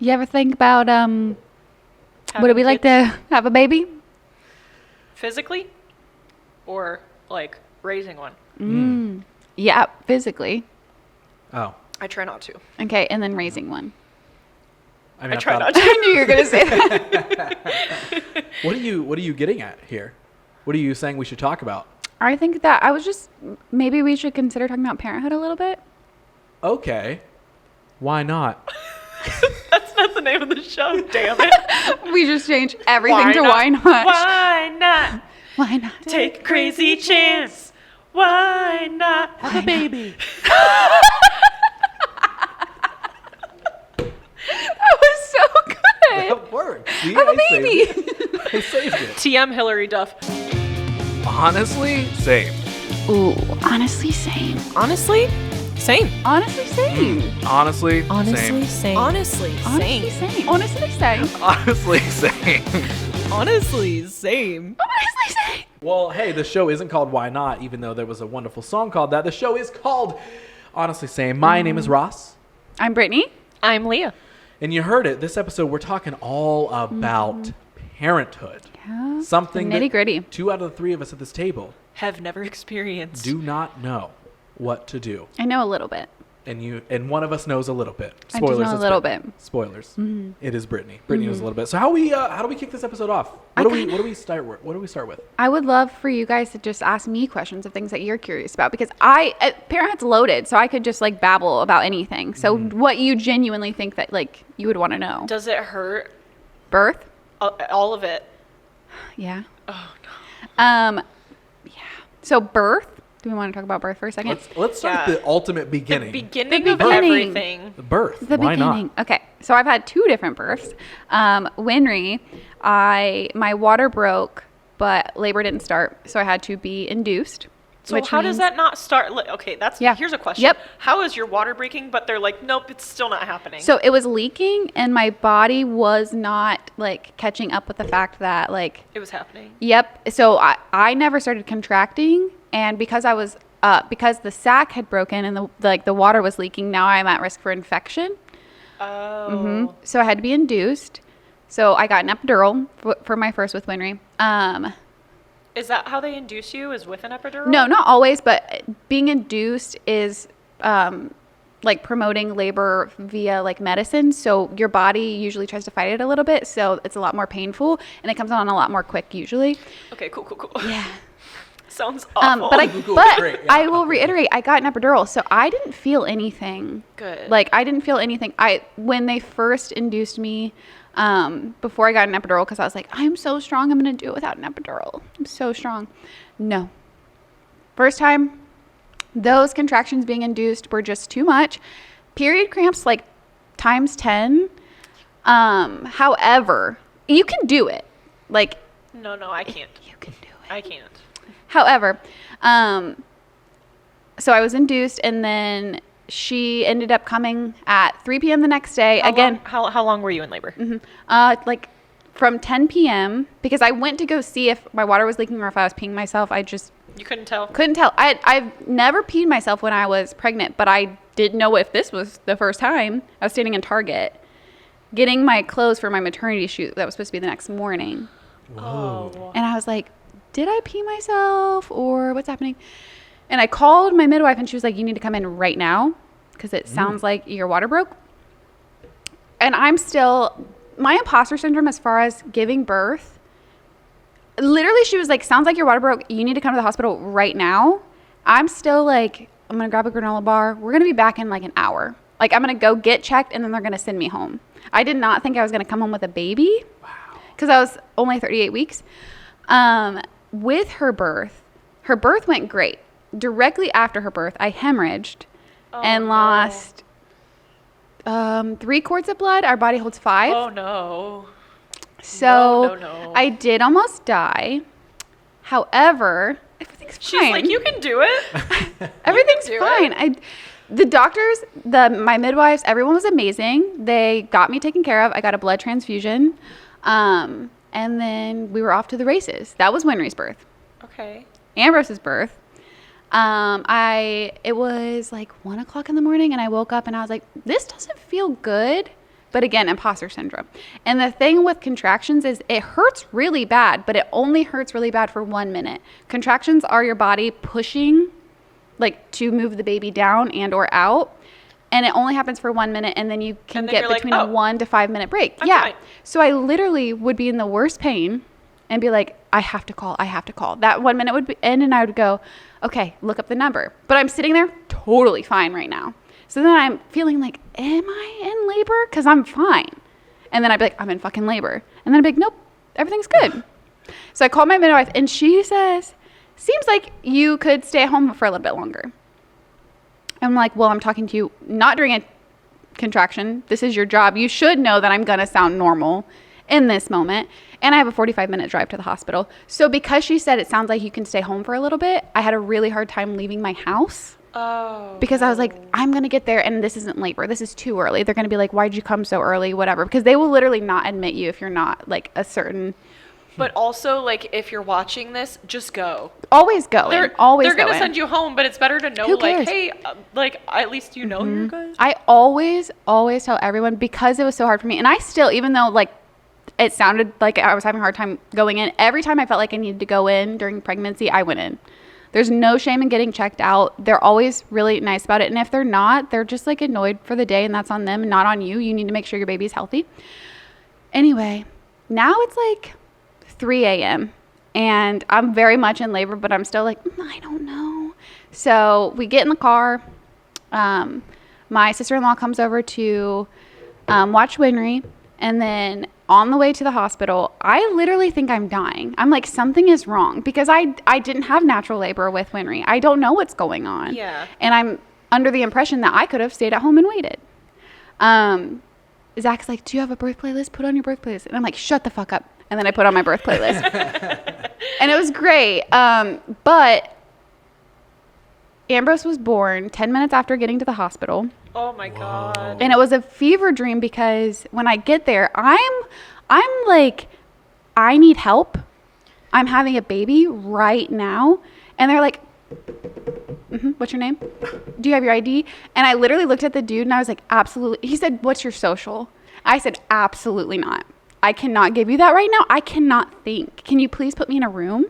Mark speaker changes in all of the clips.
Speaker 1: You ever think about would it be like
Speaker 2: kids?
Speaker 1: to have a baby?
Speaker 2: Physically? Or, like, raising one?
Speaker 1: Yeah, physically.
Speaker 3: Oh.
Speaker 2: I try not to.
Speaker 1: Okay, and then raising one.
Speaker 3: I mean,
Speaker 2: I try not
Speaker 1: I
Speaker 2: to.
Speaker 1: knew you were gonna say that.
Speaker 3: What are you getting at here? What are you saying we should talk about?
Speaker 1: I think that maybe we should consider talking about parenthood a little bit.
Speaker 3: Okay. Why not?
Speaker 2: That's not the name of the show, damn it.
Speaker 1: We just changed everything to why not.
Speaker 2: Why not?
Speaker 1: Why not?
Speaker 2: Take a crazy chance. Why not have a baby?
Speaker 1: That was so good.
Speaker 3: That worked. See,
Speaker 1: Have a
Speaker 3: I saved
Speaker 1: baby.
Speaker 3: it. I saved it.
Speaker 2: TM Hillary Duff.
Speaker 3: Honestly, same.
Speaker 1: Ooh, honestly, same.
Speaker 2: Honestly, same.
Speaker 1: Honestly, same.
Speaker 3: Honestly,
Speaker 2: Honestly,
Speaker 3: same.
Speaker 2: same. Honestly,
Speaker 1: Honestly, same. Honestly, same.
Speaker 3: Honestly, same.
Speaker 2: Honestly, same.
Speaker 1: Honestly, same.
Speaker 3: Well, hey, the show isn't called Why Not, even though there was a wonderful song called that. The show is called Honestly Same. My name is Ross.
Speaker 1: I'm Brittani.
Speaker 2: I'm Leah.
Speaker 3: And you heard it. This episode, we're talking all about parenthood.
Speaker 1: Yeah.
Speaker 3: Something
Speaker 1: The nitty-gritty.
Speaker 3: 2 out of the 3 of us at this table
Speaker 2: Have never experienced.
Speaker 3: do not know what to do.
Speaker 1: I know a little bit.
Speaker 3: And one of us knows a little bit.
Speaker 1: I just know a
Speaker 3: it's
Speaker 1: little
Speaker 3: Brittany.
Speaker 1: bit.
Speaker 3: Spoilers. It is Brittany. Brittany knows a little bit. So how do we kick this episode off? What do we start with?
Speaker 1: I would love for you guys to just ask me questions of things that you're curious about, because Parenthood's loaded, so I could just like babble about anything. So what you genuinely think that like you would want to know?
Speaker 2: Does it hurt?
Speaker 1: Birth?
Speaker 2: All of it.
Speaker 1: Yeah.
Speaker 2: Oh no.
Speaker 1: Yeah. So birth. Do we want to talk about birth for a second?
Speaker 3: Let's start with the ultimate beginning.
Speaker 2: The beginning
Speaker 1: The
Speaker 2: of
Speaker 1: beginning.
Speaker 2: everything.
Speaker 3: The birth.
Speaker 1: The
Speaker 3: Why
Speaker 1: beginning.
Speaker 3: not?
Speaker 1: Okay. So I've had 2 different births. Winry, my water broke, but labor didn't start, so I had to be induced.
Speaker 2: So
Speaker 1: which
Speaker 2: how does
Speaker 1: means-
Speaker 2: that not start? Okay,
Speaker 1: Yeah.
Speaker 2: Here's a question.
Speaker 1: Yep.
Speaker 2: How is your water breaking? But they're like, nope, it's still not happening.
Speaker 1: So it was leaking, and my body was not like catching up with the fact that like.
Speaker 2: it was happening.
Speaker 1: Yep. So I never started contracting, and because I was because the sac had broken and the water was leaking, now I'm at risk for infection.
Speaker 2: Oh.
Speaker 1: So I had to be induced. So I got an epidural for my first with Winry.
Speaker 2: Is that how they induce you? Is with an epidural?
Speaker 1: No, not always, but being induced is like promoting labor via like medicine. So your body usually tries to fight it a little bit, so it's a lot more painful, and it comes on a lot more quick usually.
Speaker 2: Okay, cool.
Speaker 1: Yeah.
Speaker 2: Sounds awful.
Speaker 1: But
Speaker 3: Great, yeah.
Speaker 1: I will reiterate, I got an epidural, so I didn't feel anything.
Speaker 2: Good.
Speaker 1: Like I didn't feel anything. When they first induced me, before I got an epidural, because I was like, I'm so strong, I'm gonna do it without an epidural. I'm so strong. No. First time, those contractions being induced were just too much. Period cramps like times 10. However, you can do it. Like
Speaker 2: no, I can't.
Speaker 1: you can do it.
Speaker 2: I can't.
Speaker 1: However, so I was induced, and then she ended up coming at 3 p.m. the next day.
Speaker 2: How long were you in labor?
Speaker 1: Like from 10 p.m. because I went to go see if my water was leaking or if I was peeing myself. I just
Speaker 2: You couldn't tell?
Speaker 1: couldn't tell. I've never peed myself when I was pregnant, but I didn't know if this was the first time. I was standing in Target getting my clothes for my maternity shoot that was supposed to be the next morning.
Speaker 2: Oh.
Speaker 1: And I was like, did I pee myself or what's happening? And I called my midwife, and she was like, you need to come in right now because it sounds like your water broke. And my imposter syndrome as far as giving birth, literally she was like, sounds like your water broke. You need to come to the hospital right now. I'm still like, I'm going to grab a granola bar. We're going to be back in like an hour. Like I'm going to go get checked, and then they're going to send me home. I did not think I was going to come home with a baby.
Speaker 3: Wow.
Speaker 1: Because I was only 38 weeks. With her birth went great. Directly after her birth, I hemorrhaged and lost 3 quarts of blood. Our body holds 5.
Speaker 2: Oh no.
Speaker 1: So
Speaker 2: No.
Speaker 1: I did almost die. However, everything's fine.
Speaker 2: She's like, you can do it.
Speaker 1: Everything's
Speaker 2: do
Speaker 1: fine. The doctors, my midwives, everyone was amazing. They got me taken care of. I got a blood transfusion. And then we were off to the races. That was Winry's birth.
Speaker 2: Okay.
Speaker 1: Ambrose's birth. It was like 1 o'clock in the morning, and I woke up and I was like, this doesn't feel good. But again, imposter syndrome. And the thing with contractions is it hurts really bad, but it only hurts really bad for 1 minute. Contractions are your body pushing like to move the baby down and or out. And it only happens for 1 minute, and then you can get between a 1 to 5 minute break.
Speaker 2: I'm fine.
Speaker 1: So I literally would be in the worst pain and be like, I have to call. That 1 minute would end, and I would go, okay, look up the number. But I'm sitting there totally fine right now. So then I'm feeling like, am I in labor? Because I'm fine. And then I'd be like, I'm in fucking labor. And then I'd be like, nope, everything's good. So I called my midwife, and she says, seems like you could stay at home for a little bit longer. I'm like, well, I'm talking to you not during a contraction. This is your job. You should know that I'm going to sound normal in this moment. And I have a 45-minute drive to the hospital. So because she said it sounds like you can stay home for a little bit, I had a really hard time leaving my house. Oh. Because I was like, I'm going to get there and this isn't labor. This is too early. They're going to be like, why'd you come so early? Whatever. Because they will literally not admit you if you're not like a certain...
Speaker 2: But also, like, if you're watching this, just go.
Speaker 1: Always go. They're
Speaker 2: going to send you home, but it's better to know, like, hey, like, at least you know you're good.
Speaker 1: I always tell everyone, because it was so hard for me. And I still, even though, like, it sounded like I was having a hard time going in, every time I felt like I needed to go in during pregnancy, I went in. There's no shame in getting checked out. They're always really nice about it. And if they're not, they're just, like, annoyed for the day, and that's on them, not on you. You need to make sure your baby's healthy. Anyway, now it's, like... 3 a.m. and I'm very much in labor, but I'm still like, I don't know. So we get in the car. My sister-in-law comes over to watch Winry, and then on the way to the hospital, I literally think I'm dying. I'm like, something is wrong, because I didn't have natural labor with Winry. I don't know what's going on.
Speaker 2: Yeah.
Speaker 1: And I'm under the impression that I could have stayed at home and waited. Zach's like, do you have a birth playlist? Put on your birth playlist. And I'm like, shut the fuck up. And then I put on my birth playlist. And it was great. But Ambrose was born 10 minutes after getting to the hospital.
Speaker 2: Oh my God.
Speaker 1: And it was a fever dream, because when I get there, I'm like, I need help. I'm having a baby right now. And they're like, what's your name? Do you have your ID? And I literally looked at the dude and I was like, absolutely. He said, what's your social? I said, absolutely not. I cannot give you that right now. I cannot think. Can you please put me in a room?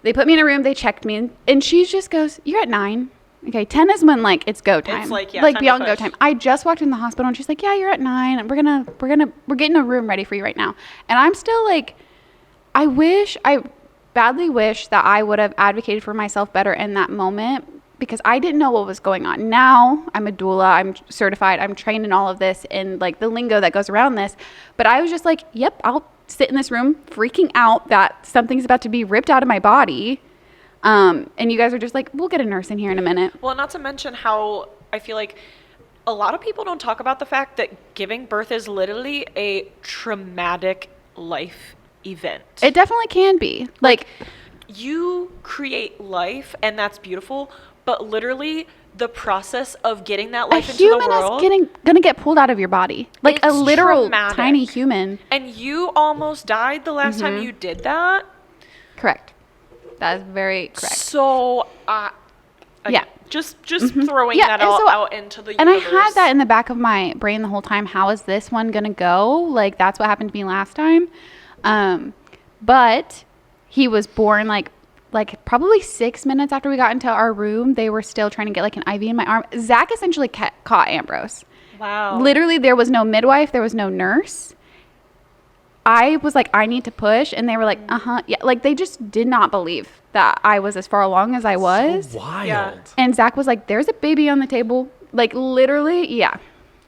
Speaker 1: They put me in a room. They checked me. And she just goes, you're at 9. Okay, 10 is when, like, it's go time.
Speaker 2: It's like, yeah,
Speaker 1: like
Speaker 2: time
Speaker 1: beyond go time. I just walked in the hospital and she's like, yeah, you're at 9. And we're getting a room ready for you right now. And I'm still like, I badly wish that I would have advocated for myself better in that moment, because I didn't know what was going on. Now I'm a doula, I'm certified, I'm trained in all of this and like the lingo that goes around this. But I was just like, yep, I'll sit in this room freaking out that something's about to be ripped out of my body. And you guys are just like, we'll get a nurse in here in a minute.
Speaker 2: Well, not to mention how I feel like a lot of people don't talk about the fact that giving birth is literally a traumatic life event.
Speaker 1: It definitely can be. Like
Speaker 2: you create life, and that's beautiful. But literally, the process of getting that life into the world...
Speaker 1: A human is gonna get pulled out of your body. Like a literal
Speaker 2: traumatic.
Speaker 1: Tiny human.
Speaker 2: And you almost died the last time you did that?
Speaker 1: Correct. That is very correct.
Speaker 2: So,
Speaker 1: yeah.
Speaker 2: Just throwing that out into the universe.
Speaker 1: And I had that in the back of my brain the whole time. How is this one gonna go? Like, that's what happened to me last time. But he was born like probably 6 minutes after we got into our room. They were still trying to get like an IV in my arm. Zach essentially caught Ambrose.
Speaker 2: Wow.
Speaker 1: Literally, there was no midwife. There was no nurse. I was like, I need to push. And they were like, yeah. Like, they just did not believe that I was as far along as I was.
Speaker 3: So wild.
Speaker 2: Yeah.
Speaker 1: And Zach was like, there's a baby on the table. Like, literally, yeah.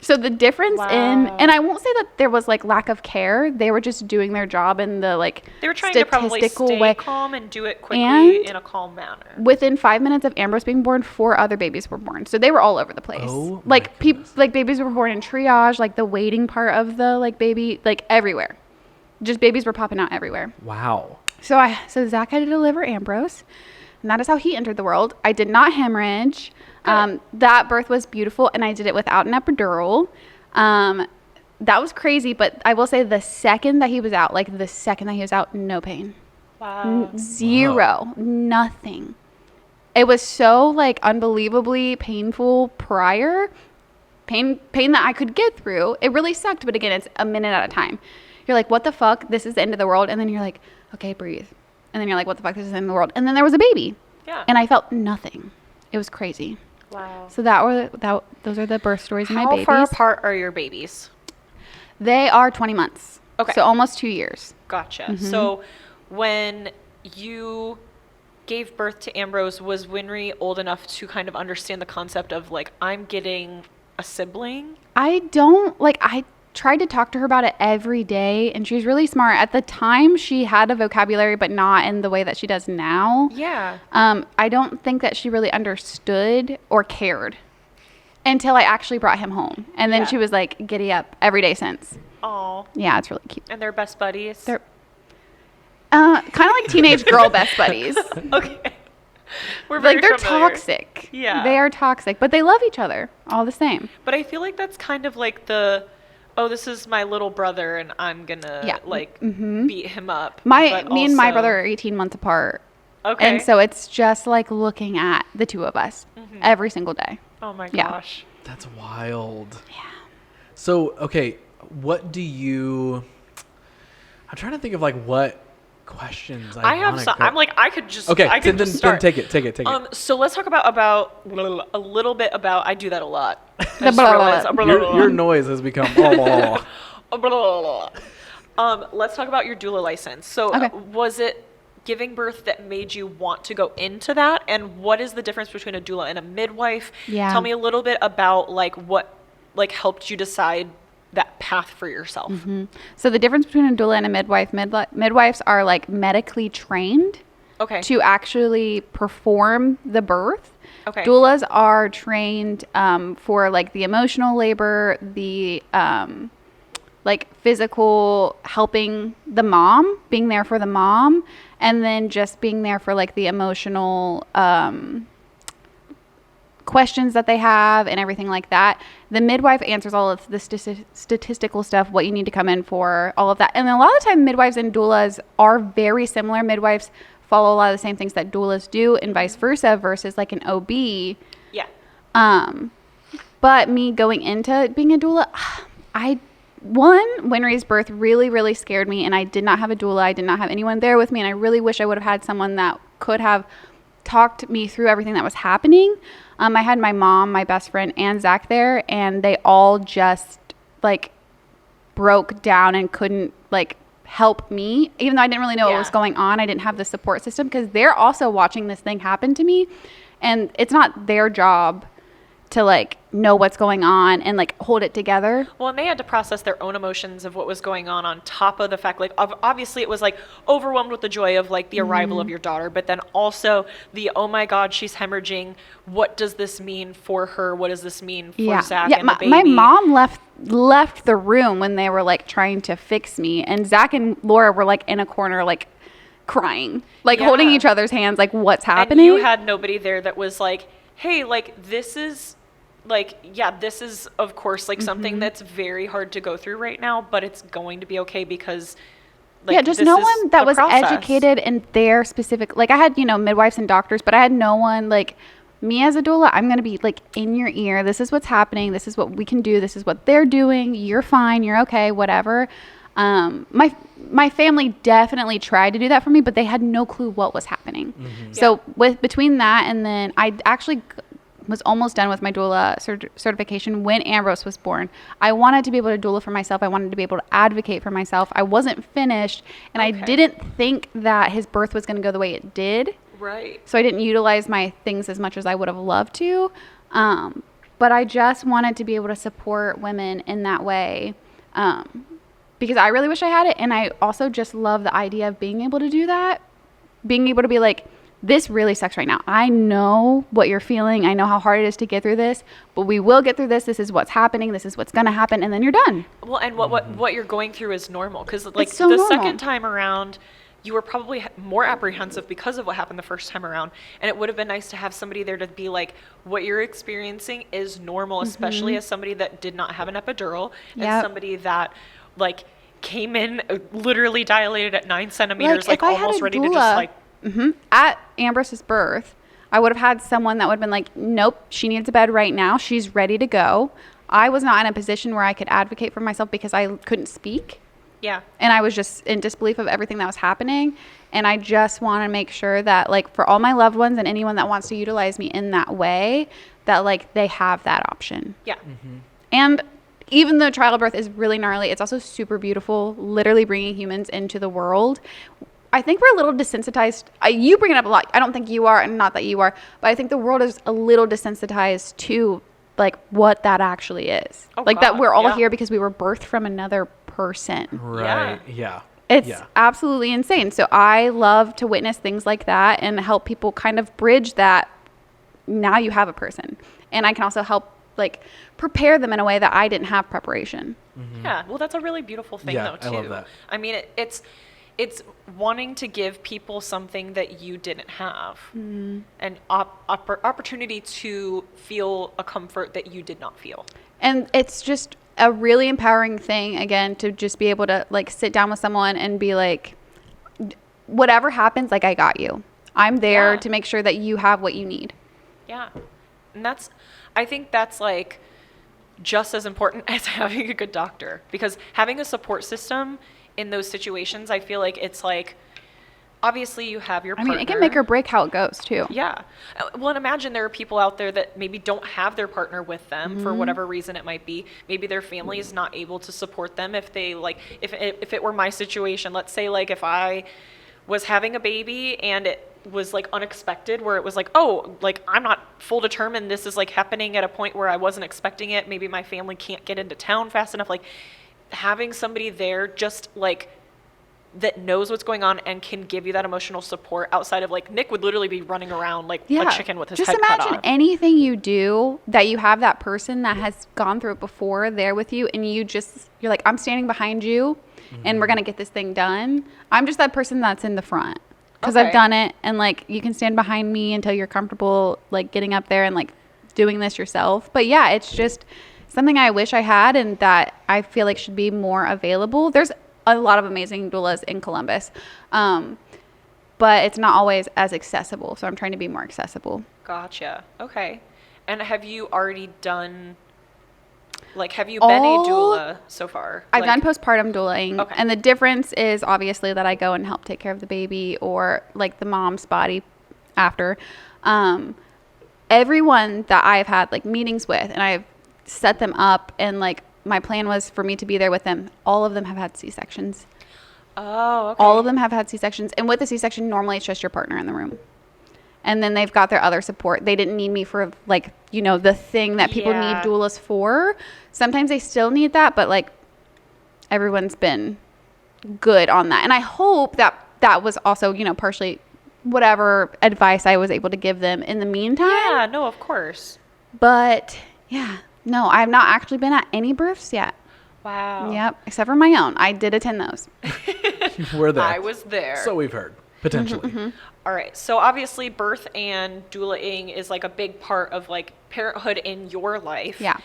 Speaker 1: So the difference and I won't say that there was like lack of care. They were just doing their job in the like
Speaker 2: they were trying to probably stay
Speaker 1: way.
Speaker 2: Calm and do it quickly in a calm manner.
Speaker 1: Within 5 minutes of Ambrose being born, 4 other babies were born. So they were all over the place.
Speaker 3: Oh,
Speaker 1: like babies were born in triage, like the waiting part of the like baby, like everywhere. Just babies were popping out everywhere.
Speaker 3: Wow.
Speaker 1: So Zach had to deliver Ambrose, and that is how he entered the world. I did not hemorrhage. That birth was beautiful, and I did it without an epidural. That was crazy, but I will say the second that he was out, no pain.
Speaker 2: Wow.
Speaker 1: Zero. Nothing. It was so like unbelievably painful prior. pain that I could get through. It really sucked, but again, it's a minute at a time. You're like, what the fuck? This is the end of the world. And then you're like, okay, breathe. And then you're like, what the fuck? This is the end of the world. And then there was a baby.
Speaker 2: Yeah.
Speaker 1: And I felt nothing. It was crazy.
Speaker 2: Wow.
Speaker 1: So those are the birth stories of my babies.
Speaker 2: How far apart are your babies?
Speaker 1: They are 20 months.
Speaker 2: Okay.
Speaker 1: So almost 2 years.
Speaker 2: Gotcha.
Speaker 1: Mm-hmm.
Speaker 2: So when you gave birth to Ambrose, was Winry old enough to kind of understand the concept of like, I'm getting a sibling?
Speaker 1: I tried to talk to her about it every day, and she's really smart. At the time, she had a vocabulary, but not in the way that she does now.
Speaker 2: Yeah.
Speaker 1: I don't think that she really understood or cared until I actually brought him home. And then she was like, giddy up every day since.
Speaker 2: Oh.
Speaker 1: Yeah, it's really cute.
Speaker 2: And they're best buddies?
Speaker 1: They're kind of like teenage girl best buddies.
Speaker 2: Okay. We're very
Speaker 1: Like, they're
Speaker 2: familiar.
Speaker 1: toxic.
Speaker 2: Yeah.
Speaker 1: They are toxic, but they love each other all the same.
Speaker 2: But I feel like that's kind of like this is my little brother and I'm gonna beat him up.
Speaker 1: Me
Speaker 2: But
Speaker 1: and my
Speaker 2: also-
Speaker 1: brother are 18 months apart.
Speaker 2: Okay.
Speaker 1: And so it's just like looking at the two of us every single day.
Speaker 2: Oh my
Speaker 1: Yeah.
Speaker 2: gosh.
Speaker 3: That's wild.
Speaker 1: Yeah.
Speaker 3: So, okay, what do you... I'm trying to think of like what questions
Speaker 2: I have
Speaker 3: wanna
Speaker 2: some.
Speaker 3: go-
Speaker 2: I'm like, I could just.
Speaker 3: Okay,
Speaker 2: I could
Speaker 3: then
Speaker 2: just start.
Speaker 3: take it.
Speaker 2: So let's talk about a little bit about. I do that a lot. I
Speaker 1: The
Speaker 2: just
Speaker 1: blah, blah,
Speaker 2: realized-
Speaker 1: blah.
Speaker 3: Your noise has become...
Speaker 2: Let's talk about your doula license. So
Speaker 1: Okay.
Speaker 2: was it giving birth that made you want to go into that? And what is the difference between a doula and a midwife?
Speaker 1: Yeah.
Speaker 2: Tell me a little bit about like what like helped you decide that path for yourself.
Speaker 1: So the difference between a doula and a midwife, midwives are like medically trained
Speaker 2: Okay.
Speaker 1: to actually perform the birth.
Speaker 2: Okay.
Speaker 1: Doulas are trained for like the emotional labor, the like physical helping the mom, being there for the mom, and then just being there for like the emotional questions that they have and everything like that. The midwife answers all of the statistical stuff, what you need to come in for, all of that. And a lot of the time midwives and doulas are very similar. Midwives follow a lot of the same things that doulas do and vice versa versus like an OB.
Speaker 2: Yeah.
Speaker 1: But me going into being a doula, Winry's birth really, really scared me, and I did not have a doula. I did not have anyone there with me, and I really wish I would have had someone that could have talked me through everything that was happening. I had my mom, my best friend, and Zach there, and they all just like broke down and couldn't like help me, even though I didn't really know what was going on. I didn't have the support system because they're also watching this thing happen to me, and it's not their job to like know what's going on and like hold it together.
Speaker 2: Well, and they had to process their own emotions of what was going on top of the fact, like, obviously it was like overwhelmed with the joy of like the arrival of your daughter, but then also the, oh my God, she's hemorrhaging. What does this mean for her? What does this mean for Zach and the baby?
Speaker 1: My mom left the room when they were like trying to fix me, and Zach and Laura were like in a corner, like crying, like holding each other's hands, like what's happening.
Speaker 2: And you had nobody there that was like, hey, like this is like, this is of course like something that's very hard to go through right now, but it's going to be okay because like,
Speaker 1: just
Speaker 2: this
Speaker 1: no
Speaker 2: is
Speaker 1: one that
Speaker 2: the
Speaker 1: was
Speaker 2: process.
Speaker 1: educated in their specific, like I had, midwives and doctors, but I had no one like me as a doula. I'm going to be like in your ear. This is what's happening. This is what we can do. This is what they're doing. You're fine. You're okay. Whatever. My family definitely tried to do that for me, but they had no clue what was happening. So between that and then I actually was almost done with my doula certification when Ambrose was born. I wanted to be able to doula for myself. I wanted to be able to advocate for myself. I wasn't finished, and I didn't think that his birth was going to go the way it did.
Speaker 2: Right.
Speaker 1: So I didn't utilize my things as much as I would have loved to. But I just wanted to be able to support women in that way. Because I really wish I had it. And I also just love the idea of being able to do that. Being able to be like, this really sucks right now. I know what you're feeling. I know how hard it is to get through this, but we will get through this. This is what's happening. This is what's going to happen. And then you're done.
Speaker 2: Well, and what you're going through is normal. Because like
Speaker 1: so
Speaker 2: the
Speaker 1: normal.
Speaker 2: second time around, you were probably more apprehensive because of what happened the first time around. And it would have been nice to have somebody there to be like, what you're experiencing is normal, especially as somebody that did not have an epidural and somebody that like came in literally dilated at 9 centimeters, like almost ready to just like.
Speaker 1: At Ambrose's birth, I would have had someone that would have been like, nope, she needs a bed right now. She's ready to go. I was not in a position where I could advocate for myself because I couldn't speak.
Speaker 2: Yeah.
Speaker 1: And I was just in disbelief of everything that was happening. And I just want to make sure that, like, for all my loved ones and anyone that wants to utilize me in that way, that, like, they have that option.
Speaker 2: Yeah.
Speaker 1: And even though childbirth is really gnarly, it's also super beautiful, literally bringing humans into the world. I think we're a little desensitized. You bring it up a lot. I don't think you are, and not that you are, but I think the world is a little desensitized to, like, what that actually is.
Speaker 2: Oh,
Speaker 1: like, that
Speaker 2: God,
Speaker 1: we're all
Speaker 2: yeah.
Speaker 1: here because we were birthed from another person.
Speaker 3: Right. Yeah.
Speaker 1: It's
Speaker 3: Yeah.
Speaker 1: absolutely insane. So I love to witness things like that and help people kind of bridge that. Now you have a person. And I can also help, like, prepare them in a way that I didn't have preparation.
Speaker 2: Yeah. Well, that's a really beautiful thing,
Speaker 3: Yeah,
Speaker 2: though, too.
Speaker 3: I love that.
Speaker 2: I mean, it's wanting to give people something that you didn't have, an opportunity to feel a comfort that you did not feel.
Speaker 1: And it's just a really empowering thing, again, to just be able to, like, sit down with someone and be like, whatever happens, like, I got you. I'm there
Speaker 2: Yeah.
Speaker 1: to make sure that you have what you need.
Speaker 2: Yeah. And I think that's, like, just as important as having a good doctor, because having a support system in those situations, I feel like it's like, obviously you have your
Speaker 1: I
Speaker 2: partner.
Speaker 1: mean, it can make or break how it goes, too.
Speaker 2: Yeah. Well, and imagine there are people out there that maybe don't have their partner with them for whatever reason it might be. Maybe their family is not able to support them if they, like, if it were my situation, let's say, like, if I was having a baby and it was, like, unexpected, where it was like, oh, like, I'm not full determined, this is, like, happening at a point where I wasn't expecting it. Maybe my family can't get into town fast enough. Like, having somebody there just, like, that knows what's going on and can give you that emotional support outside of, like, Nick would literally be running around like a chicken with his
Speaker 1: Just
Speaker 2: head cut
Speaker 1: imagine
Speaker 2: off.
Speaker 1: anything you do that you have that person that has gone through it before there with you, and you're like, I'm standing behind you and we're going to get this thing done. I'm just that person that's in the front because
Speaker 2: Okay.
Speaker 1: I've done it, and, like, you can stand behind me until you're comfortable, like, getting up there and, like, doing this yourself. But yeah, it's just something I wish I had and that I feel like should be more available. There's a lot of amazing doulas in Columbus, but it's not always as accessible. So I'm trying to be more accessible.
Speaker 2: Gotcha. Okay. And have you already done, like, have you been a doula so far?
Speaker 1: I've
Speaker 2: Like,
Speaker 1: done postpartum doulaing,
Speaker 2: Okay.
Speaker 1: and the difference is obviously that I go and help take care of the baby or, like, the mom's body after. Everyone that I've had, like, meetings with, and I've set them up, and, like, my plan was for me to be there with them. All of them have had C-sections.
Speaker 2: Oh, okay.
Speaker 1: All of them have had C-sections. And with a C-section, normally it's just your partner in the room. And then they've got their other support. They didn't need me for, like, you know, the thing that people
Speaker 2: Yeah.
Speaker 1: need doulas for. Sometimes they still need that, but, like, everyone's been good on that. And I hope that that was also, you know, partially whatever advice I was able to give them in the meantime.
Speaker 2: Yeah, no, of course.
Speaker 1: But, yeah. No, I've not actually been at any births yet.
Speaker 2: Wow.
Speaker 1: Yep, except for my own. I did attend those.
Speaker 3: We're there.
Speaker 2: I was there.
Speaker 3: So we've heard, potentially.
Speaker 2: All right. So obviously birth and doulaing is, like, a big part of, like, parenthood in your life.
Speaker 1: Yeah.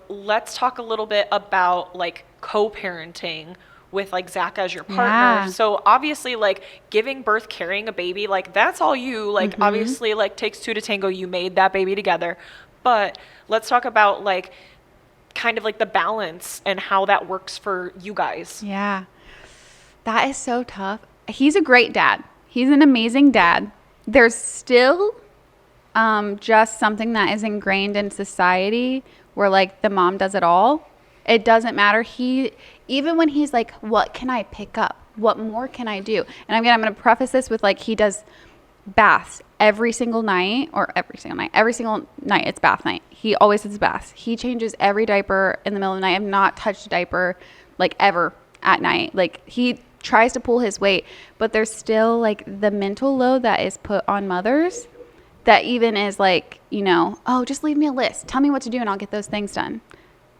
Speaker 2: Let's talk a little bit about, like, co-parenting with, like, Zach as your partner.
Speaker 1: Yeah.
Speaker 2: So obviously, like, giving birth, carrying a baby, like, that's all you. Like, obviously, like, takes two to tango. You made that baby together. But let's talk about, like, kind of, like, the balance and how that works for you guys.
Speaker 1: Yeah. That is so tough. He's a great dad. He's an amazing dad. There's still just something that is ingrained in society where, like, the mom does it all. It doesn't matter. Even when he's like, what can I pick up? What more can I do? And I'm going to preface this with, like, he does baths every single night it's bath night. He always does baths. He changes every diaper in the middle of the night. I've not touched a diaper, like, ever at night. Like, he tries to pull his weight, but there's still, like, the mental load that is put on mothers that even is like, you know, oh, just leave me a list. Tell me what to do and I'll get those things done.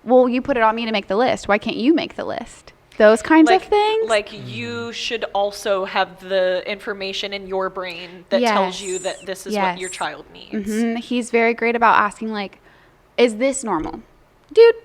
Speaker 1: Well, you put it on me to make the list. Why can't you make the list? Those kinds of things.
Speaker 2: Like, you should also have the information in your brain that tells you that this is what your child needs.
Speaker 1: He's very great about asking, like, is this normal? Dude,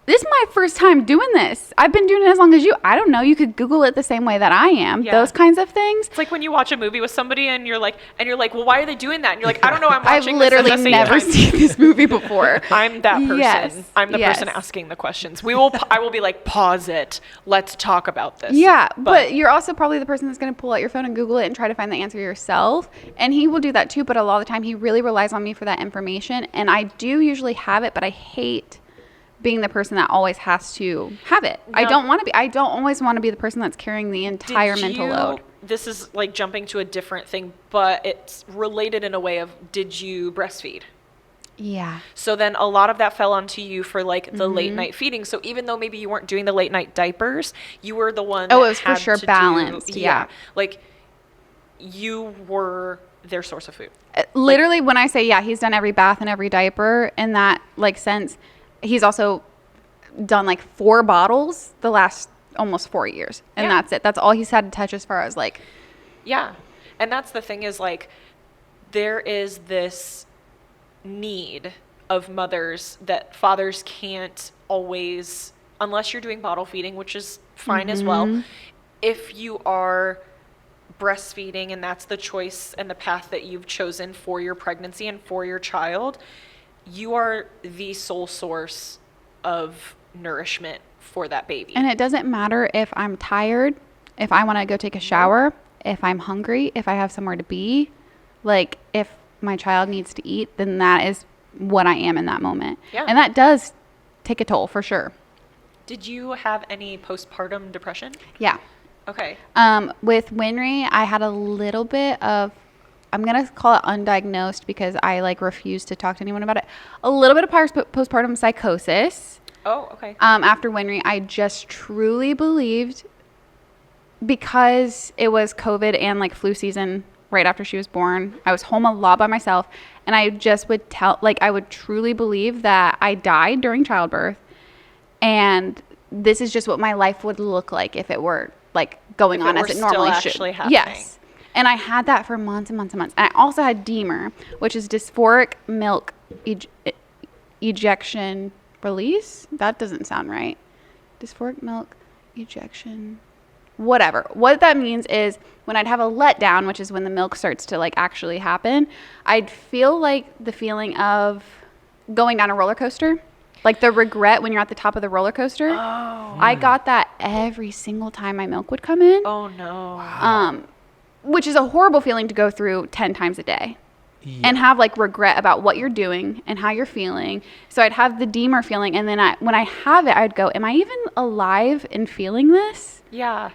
Speaker 1: this is my first time doing this. I've been doing it as long as you. I don't know. You could Google it the same way that I am.
Speaker 2: Yeah.
Speaker 1: Those kinds of things.
Speaker 2: It's like when you watch a movie with somebody and you're like, well, why are they doing that? And you're like, I don't know. I'm
Speaker 1: I've
Speaker 2: watching
Speaker 1: literally
Speaker 2: this at the same
Speaker 1: never
Speaker 2: time.
Speaker 1: seen this movie before.
Speaker 2: I'm that person.
Speaker 1: Yes,
Speaker 2: I'm the person
Speaker 1: yes.
Speaker 2: asking the questions. I will be like, pause it. Let's talk about this.
Speaker 1: Yeah, but you're also probably the person that's going to pull out your phone and Google it and try to find the answer yourself. And he will do that too, but a lot of the time he really relies on me for that information. And I do usually have it, but I hate being the person that always has to have it. I don't always want to be the person that's carrying the entire mental load.
Speaker 2: This is like jumping to a different thing, but it's related in a way of, did you breastfeed?
Speaker 1: Yeah.
Speaker 2: So then a lot of that fell onto you for like the late night feeding. So even though maybe you weren't doing the late night diapers, you were the one
Speaker 1: Oh,
Speaker 2: that
Speaker 1: it was for
Speaker 2: had
Speaker 1: sure
Speaker 2: to
Speaker 1: balanced. Yeah.
Speaker 2: Like you were their source of food.
Speaker 1: Literally, when I say, he's done every bath and every diaper in that like sense, he's also done like 4 bottles the last almost 4 years. And that's it. That's all he's had to touch as far as like.
Speaker 2: Yeah. And that's the thing is like, there is this need of mothers that fathers can't always, unless you're doing bottle feeding, which is fine as well. If you are breastfeeding and that's the choice and the path that you've chosen for your pregnancy and for your child, you are the sole source of nourishment for that baby.
Speaker 1: And it doesn't matter if I'm tired, if I want to go take a shower, if I'm hungry, if I have somewhere to be, like if my child needs to eat, then that is what I am in that moment.
Speaker 2: Yeah.
Speaker 1: And that does take a toll for sure.
Speaker 2: Did you have any postpartum depression?
Speaker 1: Yeah.
Speaker 2: Okay.
Speaker 1: With Winry, I had a little bit of, I'm going to call it undiagnosed because I like refuse to talk to anyone about it. A little bit of postpartum psychosis.
Speaker 2: Oh, okay.
Speaker 1: After Winry, I just truly believed, because it was COVID and like flu season right after she was born, I was home a lot by myself, and I just would I would truly believe that I died during childbirth, and this is just what my life would look like if it were like going on as it normally should.
Speaker 2: Happening.
Speaker 1: Yes. And I had that for months and months and months. And I also had DMER, which is dysphoric milk ejection release. That doesn't sound right. Dysphoric milk ejection. Whatever. What that means is when I'd have a letdown, which is when the milk starts to like actually happen, I'd feel like the feeling of going down a roller coaster. Like the regret when you're at the top of the roller coaster.
Speaker 2: Oh.
Speaker 1: I got that every single time my milk would come in.
Speaker 2: Oh no.
Speaker 3: Wow.
Speaker 1: Which is a horrible feeling to go through 10 times a day.
Speaker 3: Yeah.
Speaker 1: And have like regret about what you're doing and how you're feeling. So I'd have the DMER feeling, and then when I have it, I'd go, am I even alive and feeling this?
Speaker 2: Yeah.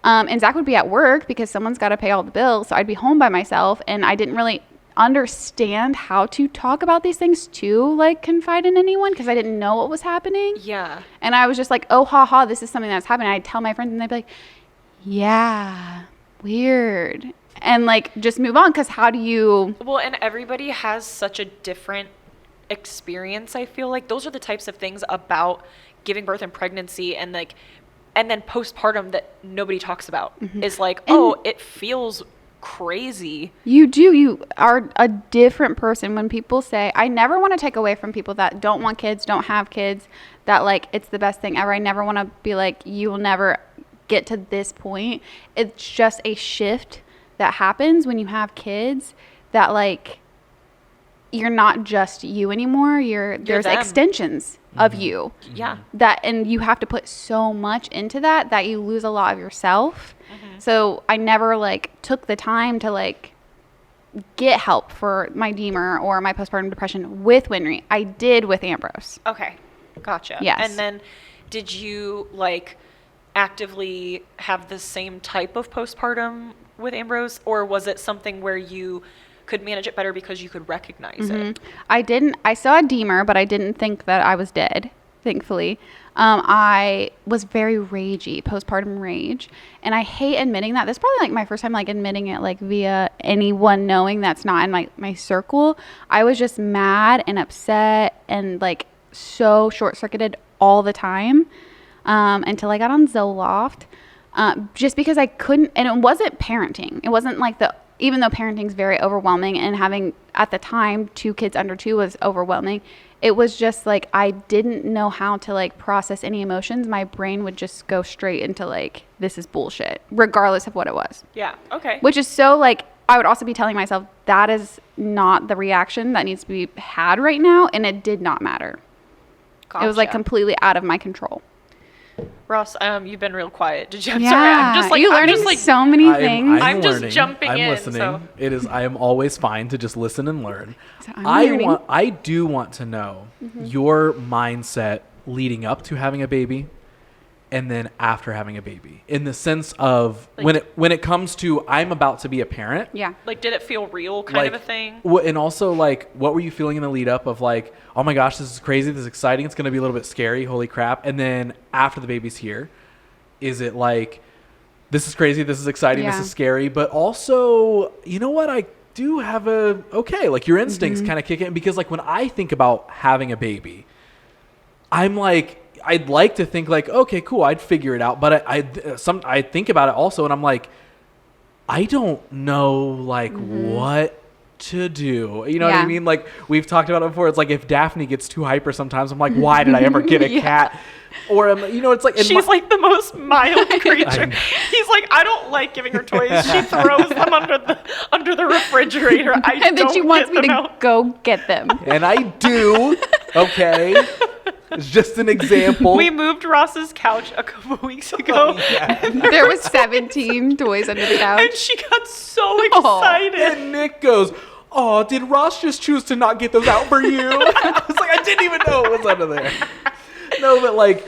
Speaker 1: And Zach would be at work because someone's got to pay all the bills. So I'd be home by myself, and I didn't really understand how to talk about these things to like confide in anyone because I didn't know what was happening.
Speaker 2: Yeah.
Speaker 1: And I was just like, oh, haha, this is something that's happening. I'd tell my friends, and they'd be like, yeah, weird. And like just move on, because how do you...
Speaker 2: Well, and everybody has such a different experience, I feel like. Those are the types of things about giving birth and pregnancy and like, and then postpartum that nobody talks about. Is like, oh, it feels crazy.
Speaker 1: You are a different person. When people say, I never want to take away from people that don't want kids, don't have kids, that like it's the best thing ever. I never want to be like, you will never get to this point. It's just a shift that happens when you have kids, that like you're not just you anymore. There's
Speaker 2: them.
Speaker 1: Extensions of you.
Speaker 2: Yeah.
Speaker 1: That, and you have to put so much into that you lose a lot of yourself. So I never like took the time to like get help for my DMER or my postpartum depression with Winry. I did with Ambrose.
Speaker 2: Okay. Gotcha.
Speaker 1: Yes.
Speaker 2: And then did you like actively have the same type of postpartum with Ambrose, or was it something where you could manage it better because you could recognize it?
Speaker 1: I saw a DMER, but I didn't think that I was dead, thankfully. I was very ragey, postpartum rage, and I hate admitting that. This is probably like my first time like admitting it like via anyone knowing that's not in my circle. I was just mad and upset and like so short-circuited all the time until I got on Zoloft. Just because I couldn't, and it wasn't parenting. It wasn't like even though parenting's very overwhelming, and having at the time 2 kids under 2 was overwhelming, it was just like I didn't know how to like process any emotions. My brain would just go straight into like, this is bullshit, regardless of what it was.
Speaker 2: Yeah. Okay.
Speaker 1: Which is so like, I would also be telling myself that is not the reaction that needs to be had right now, and it did not matter. It was like completely out of my control.
Speaker 2: Ross, you've been real quiet. Did you? I'm
Speaker 1: Yeah,
Speaker 2: sorry. I'm just like
Speaker 1: you're
Speaker 2: I'm
Speaker 1: learning
Speaker 2: just like
Speaker 1: so many things.
Speaker 2: I'm just
Speaker 3: learning.
Speaker 2: jumping
Speaker 3: I'm
Speaker 2: in,
Speaker 3: listening.
Speaker 2: so-
Speaker 3: I am always fine to just listen and learn.
Speaker 1: So I'm learning.
Speaker 3: I do want to know your mindset leading up to having a baby and then after having a baby, in the sense of
Speaker 2: Like-
Speaker 3: when it comes to I'm about to be a parent.
Speaker 1: Yeah.
Speaker 2: Like, did it feel real, kind of a thing?
Speaker 3: And also, like, what were you feeling in the lead up of like, oh my gosh, this is crazy, this is exciting, it's going to be a little bit scary, holy crap. And then after the baby's here, is it like, this is crazy, this is exciting, this
Speaker 1: Yeah.
Speaker 3: is scary, but also, you know what, I do have like your instincts kind of kick in, because like when I think about having a baby, I'm like, I'd like to think like, okay, cool, I'd figure it out. But I think about it also, and I'm like, I don't know like what to do. You know what I
Speaker 1: Yeah.
Speaker 3: mean? Like we've talked about it before. It's like if Daphne gets too hyper sometimes, I'm like, why did I ever get a cat? Or it's like
Speaker 2: She's like the most mild creature.
Speaker 3: know.
Speaker 2: He's like, I don't like giving her toys. She throws them under the refrigerator. I
Speaker 1: And then she
Speaker 2: don't
Speaker 1: wants
Speaker 2: get
Speaker 1: me
Speaker 2: them
Speaker 1: to
Speaker 2: out.
Speaker 1: go get them.
Speaker 3: and I do. Okay, it's just an example.
Speaker 2: We moved Ross's couch a couple weeks ago,
Speaker 3: Yeah.
Speaker 1: There was 17 toys under the
Speaker 2: and
Speaker 1: couch.
Speaker 2: she got so
Speaker 1: Aw.
Speaker 2: excited.
Speaker 3: And Nick goes, "Oh, did Ross just choose to not get those out for you?" I was like, I didn't even know it was under there. No, but like,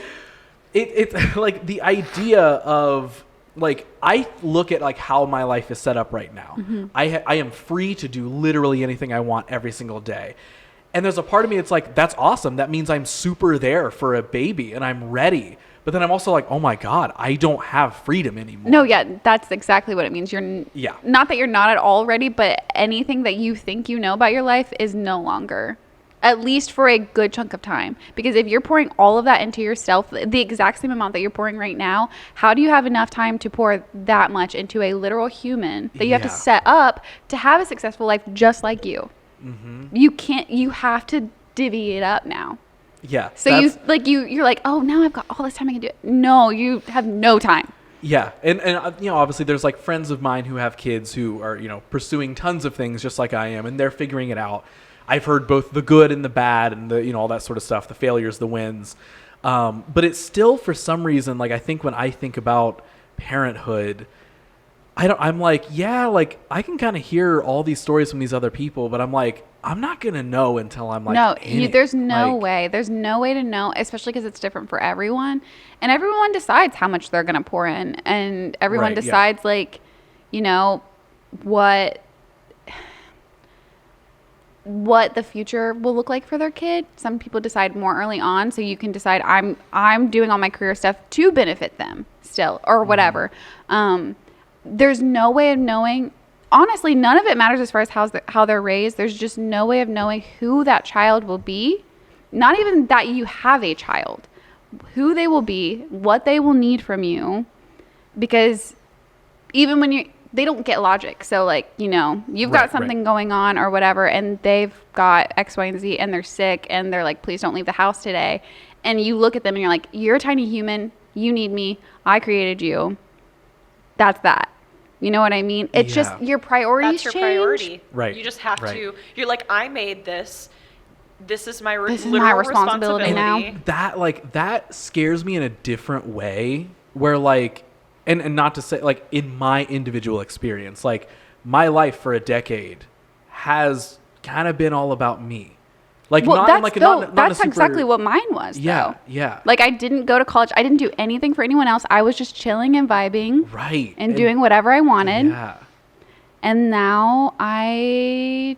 Speaker 3: it's like the idea of like, I look at like how my life is set up right now. I am free to do literally anything I want every single day. And there's a part of me that's like, that's awesome. That means I'm super there for a baby and I'm ready. But then I'm also like, oh my God, I don't have freedom anymore.
Speaker 1: No, yeah, that's exactly what it means.
Speaker 3: Yeah.
Speaker 1: Not that you're not at all ready, but anything that you think you know about your life is no longer, at least for a good chunk of time. Because if you're pouring all of that into yourself, the exact same amount that you're pouring right now, how do you have enough time to pour that much into a literal human that you have to
Speaker 3: Yeah.
Speaker 1: set up to have a successful life just like you? You can't, you have to divvy it up now.
Speaker 3: Yeah.
Speaker 1: So you're like, oh, now I've got all this time I can do it. No, you have no time.
Speaker 3: Yeah, and obviously there's like friends of mine who have kids who are pursuing tons of things just like I am, and they're figuring it out. I've heard both the good and the bad, and the all that sort of stuff, the failures, the wins. But it's still, for some reason, like I think when I think about parenthood, I'm like, yeah, like I can kind of hear all these stories from these other people, but I'm like, I'm not gonna know until I'm like,
Speaker 1: No,
Speaker 3: in it.
Speaker 1: there's no
Speaker 3: Like,
Speaker 1: way. There's no way to know, especially because it's different for everyone. And everyone decides how much they're going to pour in. And everyone
Speaker 3: Right, yeah.
Speaker 1: decides, like, what the future will look like for their kid. Some people decide more early on. So you can decide, I'm doing all my career stuff to benefit them still, or whatever. There's no way of knowing. Honestly, none of it matters as far as how they're raised. There's just no way of knowing who that child will be. Not even that you have a child. Who they will be, what they will need from you. Because even when they don't get logic. So like, you've got something going on or whatever, and they've got X, Y, and Z, and they're sick, and they're like, please don't leave the house today. And you look at them and you're like, you're a tiny human. You need me. I created you. That's that. You know what I mean? It's just your priorities
Speaker 2: That's your
Speaker 1: change.
Speaker 2: priority.
Speaker 3: Right,
Speaker 2: You just have
Speaker 3: right.
Speaker 2: to. You're like, I made this. This is my
Speaker 1: This is
Speaker 2: literal
Speaker 1: my responsibility now.
Speaker 3: that scares me in a different way, where like, and not to say like in my individual experience, like my life for a decade has kind of been all about me. Like
Speaker 1: Well,
Speaker 3: not
Speaker 1: that's
Speaker 3: like
Speaker 1: dope.
Speaker 3: not
Speaker 1: That's
Speaker 3: a super,
Speaker 1: exactly what mine was.
Speaker 3: Yeah,
Speaker 1: though.
Speaker 3: yeah.
Speaker 1: Like I didn't go to college. I didn't do anything for anyone else. I was just chilling and vibing
Speaker 3: Right.
Speaker 1: and doing whatever I wanted.
Speaker 3: Yeah.
Speaker 1: And now I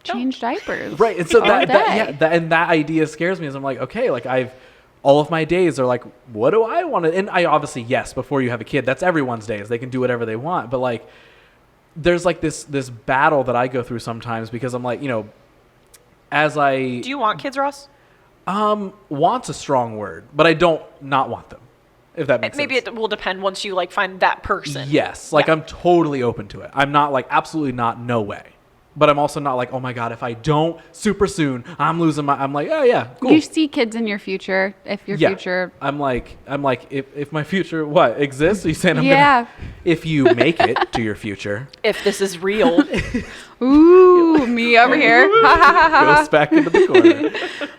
Speaker 1: change diapers.
Speaker 3: Right. And so
Speaker 1: all
Speaker 3: that
Speaker 1: day.
Speaker 3: and that idea scares me, as I'm like, okay, like all of my days are like, what do I want to, and I obviously, yes, before you have a kid, that's everyone's days. They can do whatever they want. But like, there's like this battle that I go through sometimes, because I'm like, as I
Speaker 2: Do you want kids, Ross?
Speaker 3: want's a strong word, but I don't not want them. if that makes
Speaker 2: Maybe
Speaker 3: sense.
Speaker 2: it will depend once you like find that person.
Speaker 3: Yes, like
Speaker 2: Yeah.
Speaker 3: I'm totally open to it. I'm not like absolutely not, no way. But I'm also not like, oh my God, if I don't super soon, I'm losing my. I'm like, oh yeah, cool.
Speaker 1: You see kids in your future, if your future.
Speaker 3: I'm like, if my future what exists, you saying I'm
Speaker 1: Yeah.
Speaker 3: gonna, if you make it to your future,
Speaker 2: If this is real.
Speaker 1: Ooh, me over here. Ha, ha, ha, ha.
Speaker 3: goes back into the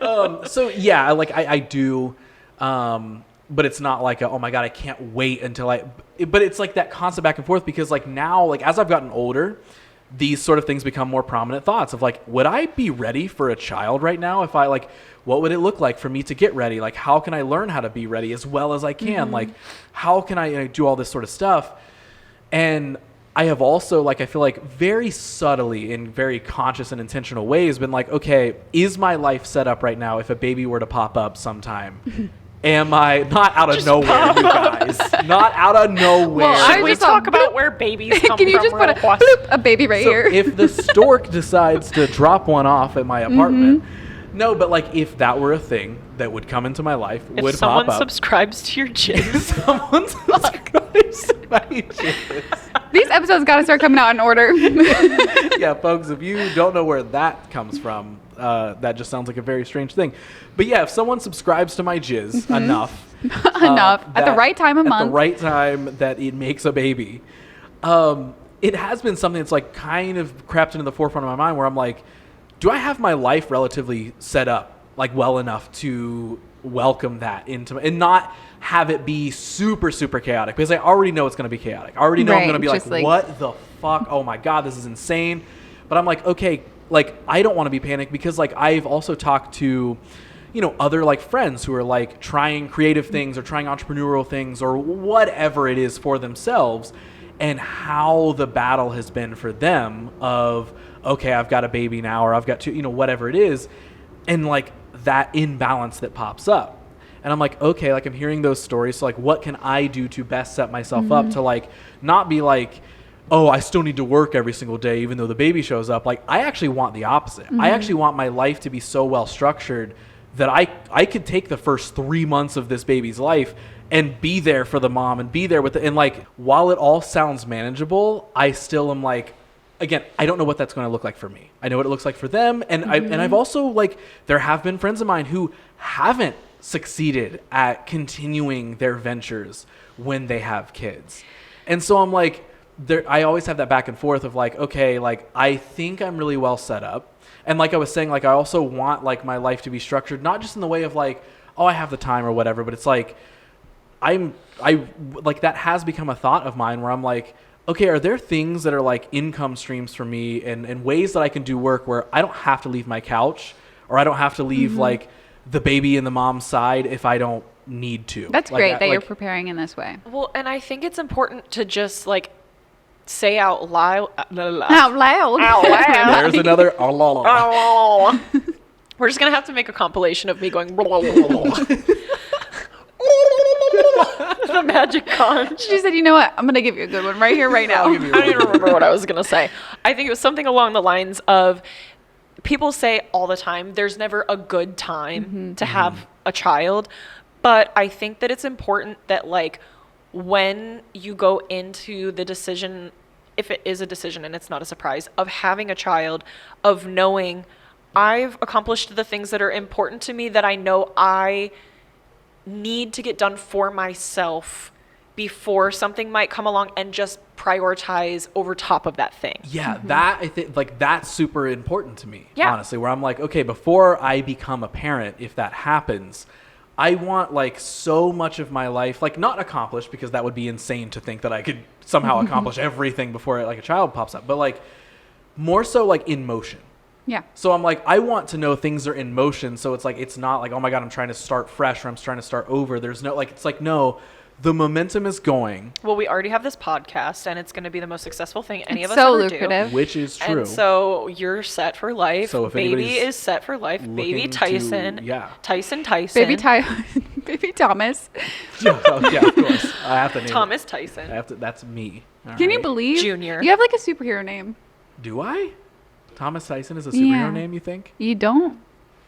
Speaker 3: corner. So yeah, like I do, but it's not like oh my God, I can't wait until but it's like that constant back and forth because like now, like as I've gotten older, these sort of things become more prominent thoughts of like, would I be ready for a child right now? If I like, what would it look like for me to get ready? Like, how can I learn how to be ready as well as I can? Like, how can I do all this sort of stuff? And I have also, like, I feel like very subtly in very conscious and intentional ways been like, okay, is my life set up right now if a baby were to pop up sometime? Am I not out of nowhere, you guys? Not out of nowhere.
Speaker 1: Well, I
Speaker 2: Should we
Speaker 1: just
Speaker 2: talk
Speaker 1: saw-
Speaker 2: about where babies come
Speaker 1: Can you
Speaker 2: from
Speaker 1: just put
Speaker 2: real
Speaker 1: a,
Speaker 2: quick?
Speaker 1: bloop, a baby right
Speaker 3: So
Speaker 1: here?
Speaker 3: if the stork decides to drop one off at my apartment, no, but like if that were a thing that would come into my life,
Speaker 2: If
Speaker 3: would
Speaker 2: someone
Speaker 3: pop up.
Speaker 2: subscribes to your jizz,
Speaker 3: Someone subscribes to my jizz.
Speaker 1: These episodes got to start coming out in order.
Speaker 3: Yeah, folks, if you don't know where that comes from, that just sounds like a very strange thing. But yeah, if someone subscribes to my jizz enough,
Speaker 1: Enough. At the right time of
Speaker 3: at
Speaker 1: month.
Speaker 3: the right time that it makes a baby, it has been something that's like kind of crept into the forefront of my mind where I'm like, do I have my life relatively set up like well enough to welcome that into and not have it be super, super chaotic? Because I already know it's going to be chaotic. I already know I'm
Speaker 1: Right,
Speaker 3: going to be
Speaker 1: just
Speaker 3: like,
Speaker 1: like-
Speaker 3: what the fuck? Oh my God, this is insane. But I'm like, okay, like I don't want to be panicked because like I've also talked to, you know, other like friends who are like trying creative things or trying entrepreneurial things or whatever it is for themselves and how the battle has been for them of, okay, I've got a baby now or I've got two, you know, whatever it is. And like that imbalance that pops up. And I'm like, okay, like I'm hearing those stories. So like, what can I do to best set myself up to like, not be like, oh, I still need to work every single day, even though the baby shows up. Like I actually want the opposite. I actually want my life to be so well structured that I could take the first 3 months of this baby's life and be there for the mom and be there with it. And like, while it all sounds manageable, I still am like, again, I don't know what that's going to look like for me. I know what it looks like for them. And I've also like, there have been friends of mine who haven't succeeded at continuing their ventures when they have kids. And so I'm like, I always have that back and forth of like, okay, like I think I'm really well set up. And like I was saying, like I also want like my life to be structured, not just in the way of like, oh, I have the time or whatever, but it's like, I like that has become a thought of mine where I'm like, okay, are there things that are like income streams for me and ways that I can do work where I don't have to leave my couch or I don't have to leave like the baby and the mom's side if I don't need to.
Speaker 1: That's
Speaker 3: Like,
Speaker 1: great that you're
Speaker 3: like,
Speaker 1: preparing in this way.
Speaker 2: well, and I think it's important to just like say out loud.
Speaker 1: Out loud.
Speaker 2: Out loud.
Speaker 3: There's another.
Speaker 2: Oh. We're just gonna have to make a compilation of me going the magic conch.
Speaker 1: She said, you know what? I'm going to give you a good one right here, right now.
Speaker 3: I'll give you
Speaker 2: I don't even remember what I was gonna say. I think it was something along the lines of people say all the time there's never a good time to have a child, but I think that it's important that like when you go into the decision, if it is a decision and it's not a surprise, of having a child, of knowing I've accomplished the things that are important to me that I know I need to get done for myself before something might come along and just prioritize over top of that thing.
Speaker 3: Yeah, that I think like that's super important to me.
Speaker 2: Yeah.
Speaker 3: Honestly, where I'm like, okay, before I become a parent, if that happens, I want like so much of my life, like not accomplished because that would be insane to think that I could somehow accomplish everything before like a child pops up, but like more so like in motion.
Speaker 1: Yeah.
Speaker 3: So I'm like, I want to know things are in motion. So it's like, it's not like, oh my God, I'm trying to start fresh or I'm trying to start over. There's no, like, it's like, no, the momentum is going,
Speaker 2: Well, we already have this podcast, and it's going to be the most successful thing any
Speaker 1: It's
Speaker 2: of us
Speaker 1: so
Speaker 2: ever
Speaker 1: lucrative.
Speaker 2: do.
Speaker 3: which is true.
Speaker 2: And so you're set for life.
Speaker 3: So if
Speaker 2: baby
Speaker 3: anybody's
Speaker 2: is set for life. Baby
Speaker 3: looking to-
Speaker 2: Tyson.
Speaker 3: yeah.
Speaker 2: Tyson.
Speaker 1: Baby Baby Thomas.
Speaker 3: yeah, oh, yeah, of course. I have to name
Speaker 2: Thomas
Speaker 3: it.
Speaker 2: Tyson.
Speaker 3: I have to, that's me. All
Speaker 1: Can you
Speaker 3: right.
Speaker 1: believe?
Speaker 2: Junior.
Speaker 1: You have like a superhero name.
Speaker 3: Do I? Thomas Tyson is a superhero
Speaker 1: Yeah.
Speaker 3: name, you think?
Speaker 1: You don't?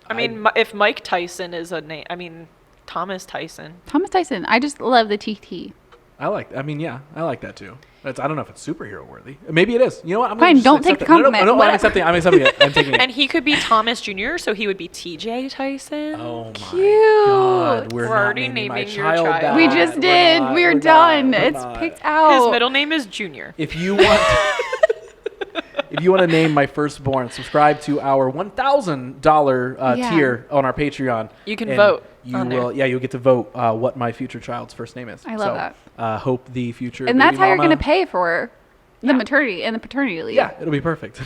Speaker 2: I mean, if Mike Tyson is a name, I mean, Thomas Tyson.
Speaker 1: Thomas Tyson. I just love the TT.
Speaker 3: I like that too. I don't know if it's superhero worthy. Maybe it is. You know what? I'm
Speaker 1: Fine,
Speaker 3: gonna
Speaker 1: don't
Speaker 3: just
Speaker 1: take the
Speaker 3: accept it.
Speaker 1: compliment.
Speaker 3: No, I'm
Speaker 1: Whatever.
Speaker 3: accepting it. I'm accepting it. I'm taking it.
Speaker 2: And he could be Thomas Jr., so he would be TJ Tyson.
Speaker 3: Oh my
Speaker 1: Cute.
Speaker 3: God. We're
Speaker 2: We're
Speaker 3: not
Speaker 2: already
Speaker 3: naming my
Speaker 2: naming your
Speaker 3: child
Speaker 2: child.
Speaker 3: that.
Speaker 1: We just
Speaker 3: We're
Speaker 1: did.
Speaker 3: not.
Speaker 1: We're
Speaker 3: We're
Speaker 1: done.
Speaker 3: not. We're
Speaker 1: It's
Speaker 3: not.
Speaker 1: picked out.
Speaker 2: His middle name is Junior.
Speaker 3: If you want if you want to name my firstborn, subscribe to our $1,000
Speaker 1: Yeah.
Speaker 3: tier on our Patreon.
Speaker 2: You can
Speaker 3: and
Speaker 2: vote
Speaker 3: You
Speaker 2: on
Speaker 3: will,
Speaker 2: there.
Speaker 3: yeah, you'll get to vote what my future child's first name is.
Speaker 1: I love
Speaker 3: that. Hope the future.
Speaker 1: And that's
Speaker 3: baby
Speaker 1: how you're
Speaker 3: mama-
Speaker 1: going to pay for the maternity and the paternity leave.
Speaker 3: Yeah, it'll be perfect.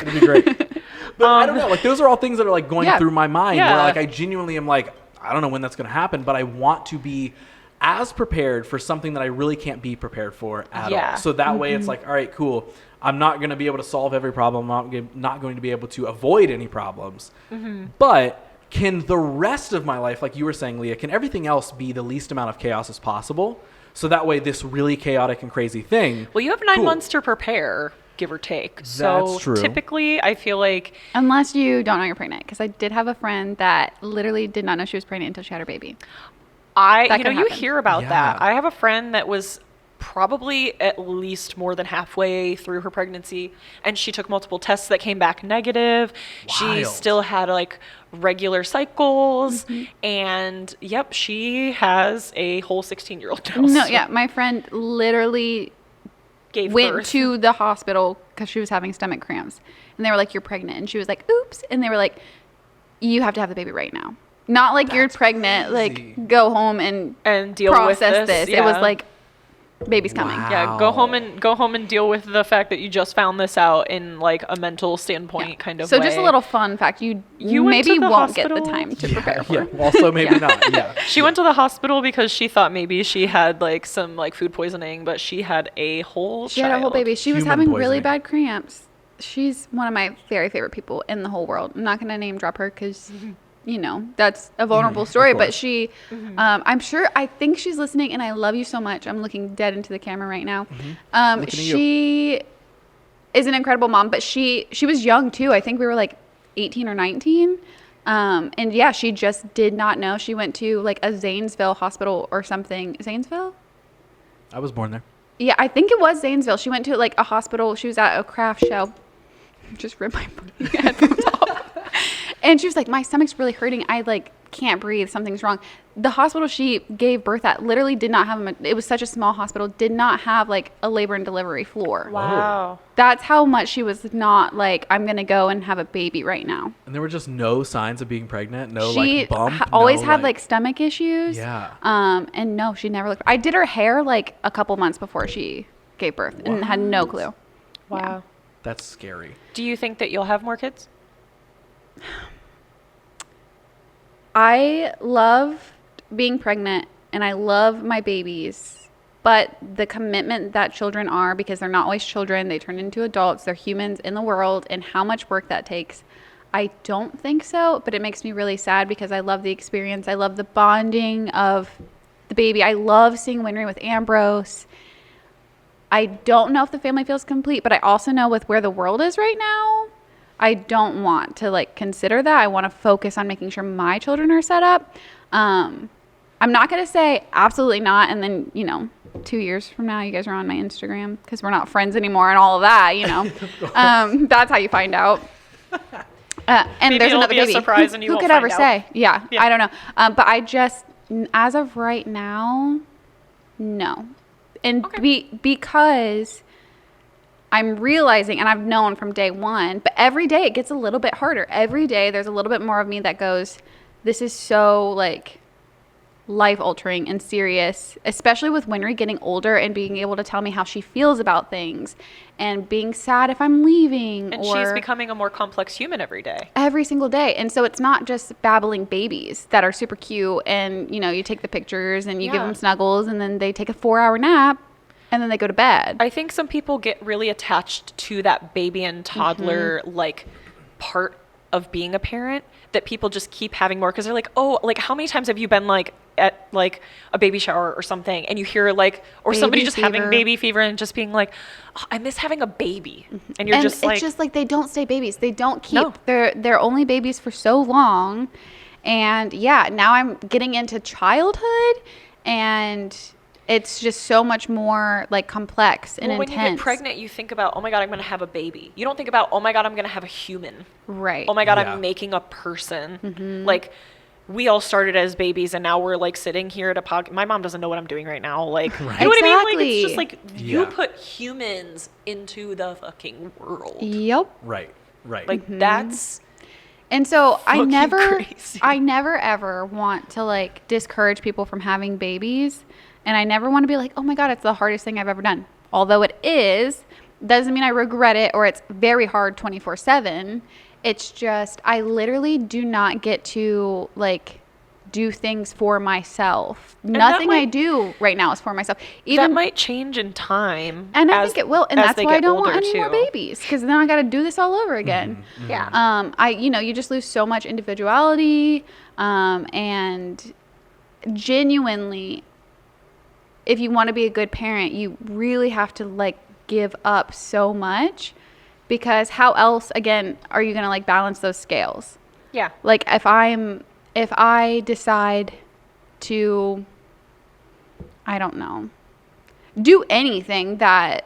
Speaker 3: It'll be great. But I don't know. Like those are all things that are like going
Speaker 1: Yeah.
Speaker 3: through my mind.
Speaker 2: Yeah.
Speaker 3: Where like I genuinely am like, I don't know when that's going to happen, but I want to be as prepared for something that I really can't be prepared for at
Speaker 2: Yeah.
Speaker 3: all. So that way it's like, all right, cool. I'm not going to be able to solve every problem. I'm not going to be able to avoid any problems. But can the rest of my life, like you were saying, Leah, can everything else be the least amount of chaos as possible? So that way this really chaotic and crazy thing.
Speaker 2: Well, you have 9
Speaker 3: Cool.
Speaker 2: months to prepare, give or take. So
Speaker 3: That's true.
Speaker 2: typically, I feel like
Speaker 1: Unless you don't know you're pregnant. Because I did have a friend that literally did not know she was pregnant until she had her baby. That
Speaker 2: you
Speaker 1: can
Speaker 2: you
Speaker 1: happen.
Speaker 2: hear about
Speaker 3: Yeah.
Speaker 2: that. I have a friend that was probably at least more than halfway through her pregnancy, and she took multiple tests that came back negative. She
Speaker 3: Wild.
Speaker 2: still had like regular cycles, and yep, she has a whole 16-year-old now.
Speaker 1: No,
Speaker 2: so
Speaker 1: yeah. My friend literally
Speaker 2: gave
Speaker 1: went
Speaker 2: birth.
Speaker 1: to the hospital because she was having stomach cramps. And they were like, you're pregnant. And she was like, oops. And they were like, you have to have the baby right now. Not like you're pregnant,
Speaker 3: crazy.
Speaker 1: like go home and
Speaker 2: deal with
Speaker 1: process
Speaker 2: this.
Speaker 1: It was
Speaker 2: yeah.
Speaker 1: like, baby's coming.
Speaker 3: Wow.
Speaker 2: Yeah, go home and deal with the fact that you just found this out in like a mental standpoint kind of
Speaker 1: So
Speaker 2: way.
Speaker 1: just a little fun fact. You
Speaker 2: You went
Speaker 1: maybe
Speaker 2: to the
Speaker 1: won't get the
Speaker 2: hospital?
Speaker 1: time to prepare for.
Speaker 3: Yeah. Also, maybe not. Yeah.
Speaker 2: She went to the hospital because she thought maybe she had like some like food poisoning, but she had a whole
Speaker 1: She had a whole
Speaker 2: child.
Speaker 1: baby. She was
Speaker 3: Human
Speaker 1: having really
Speaker 3: poisoning.
Speaker 1: bad cramps. She's one of my very favorite people in the whole world. I'm not going to name drop her because, you know, that's a vulnerable story. But
Speaker 3: course.
Speaker 1: she, I think she's listening, and I love you so much. I'm looking dead into the camera right now.
Speaker 3: Looking at
Speaker 1: She is an incredible mom, but she was young too. I think we were like 18 or 19. And yeah, she just did not know. She went to like a Zanesville hospital or something. Zanesville?
Speaker 3: I was born there.
Speaker 1: Yeah, I think it was Zanesville. She went to like a hospital. She was at a craft show. Just ripped my headphones off. And she was like, my stomach's really hurting. I like can't breathe. Something's wrong. The hospital she gave birth at literally did not have it was such a small hospital, did not have like a labor and delivery floor.
Speaker 2: Wow.
Speaker 1: That's how much she was not like, I'm going to go and have a baby right now.
Speaker 3: And there were just no signs of being pregnant. No
Speaker 1: She
Speaker 3: like bump.
Speaker 1: always
Speaker 3: no,
Speaker 1: had like stomach issues.
Speaker 3: Yeah.
Speaker 1: And no, she never looked. I did her hair like a couple months before she gave birth and had no clue.
Speaker 2: Wow.
Speaker 3: That's scary.
Speaker 2: Do you think that you'll have more kids?
Speaker 1: I love being pregnant and I love my babies, but the commitment that children are, because they're not always children, they turn into adults, they're humans in the world, and how much work that takes. I don't think so, but it makes me really sad because I love the experience. I love the bonding of the baby. I love seeing Winry with Ambrose. I don't know if the family feels complete, but I also know with where the world is right now, I don't want to like consider that. I want to focus on making sure my children are set up. I'm not going to say absolutely not. And then, you know, 2 years from now, you guys are on my Instagram because we're not friends anymore and all of that, you know. That's how you find out. And
Speaker 2: Maybe
Speaker 1: there's
Speaker 2: it'll
Speaker 1: another
Speaker 2: be a
Speaker 1: baby.
Speaker 2: surprise and you
Speaker 1: Who
Speaker 2: won't
Speaker 1: could ever
Speaker 2: find out.
Speaker 1: say? Yeah,
Speaker 2: Yeah.
Speaker 1: I don't know. But I just, as of right now, no. And because I'm realizing, and I've known from day one, but every day it gets a little bit harder. Every day there's a little bit more of me that goes, this is so like life altering and serious, especially with Winry getting older and being able to tell me how she feels about things and being sad if I'm leaving.
Speaker 2: And
Speaker 1: or
Speaker 2: she's becoming a more complex human every day.
Speaker 1: every single day. And so it's not just babbling babies that are super cute and, you know, you take the pictures and you give
Speaker 2: Yeah.
Speaker 1: them snuggles and then they take a 4-hour nap and then they go to bed.
Speaker 2: I think some people get really attached to that baby and toddler
Speaker 1: Mm-hmm.
Speaker 2: like part of being a parent, that people just keep having more because they're like, oh, like how many times have you been like at like a baby shower or something and you hear like, or somebody
Speaker 1: Baby
Speaker 2: just having
Speaker 1: fever.
Speaker 2: baby fever and just being like, oh, I miss having a baby. And you're just
Speaker 1: it's
Speaker 2: like,
Speaker 1: just like they don't stay babies. They don't keep
Speaker 2: No.
Speaker 1: they're only babies for so long. And yeah, now I'm getting into childhood, and it's just so much more like complex and
Speaker 2: Well,
Speaker 1: intense.
Speaker 2: when you get pregnant, you think about, oh my God, I'm going to have a baby. You don't think about, oh my God, I'm going to have a human.
Speaker 1: Right.
Speaker 2: Oh my God,
Speaker 3: Yeah.
Speaker 2: I'm making a person. Like, we all started as babies, and now we're like sitting here at a podcast. My mom doesn't know what I'm doing right now. Like, you know what I mean? Like, it's just like you
Speaker 3: Yeah.
Speaker 2: put humans into the fucking world.
Speaker 1: Yep.
Speaker 3: Right.
Speaker 2: Like, that's
Speaker 1: And so
Speaker 2: fucking crazy.
Speaker 1: I never ever want to like discourage people from having babies. And I never want to be like, oh my God, it's the hardest thing I've ever done. Although it is, doesn't mean I regret it or it's very hard 24/7. It's just, I literally do not get to like do things for myself. Nothing I do right now is for myself. Even
Speaker 2: that might change in time.
Speaker 1: and I think it will. And
Speaker 2: as
Speaker 1: that's
Speaker 2: they
Speaker 1: why I
Speaker 2: get
Speaker 1: don't want
Speaker 2: older,
Speaker 1: any more
Speaker 2: too.
Speaker 1: babies, because then I got to do this all over again.
Speaker 2: Yeah.
Speaker 1: You just lose so much individuality, and genuinely, if you want to be a good parent, you really have to like give up so much, because how else, again, are you going to like balance those scales?
Speaker 2: Yeah.
Speaker 1: Like if I decide to, I don't know, do anything that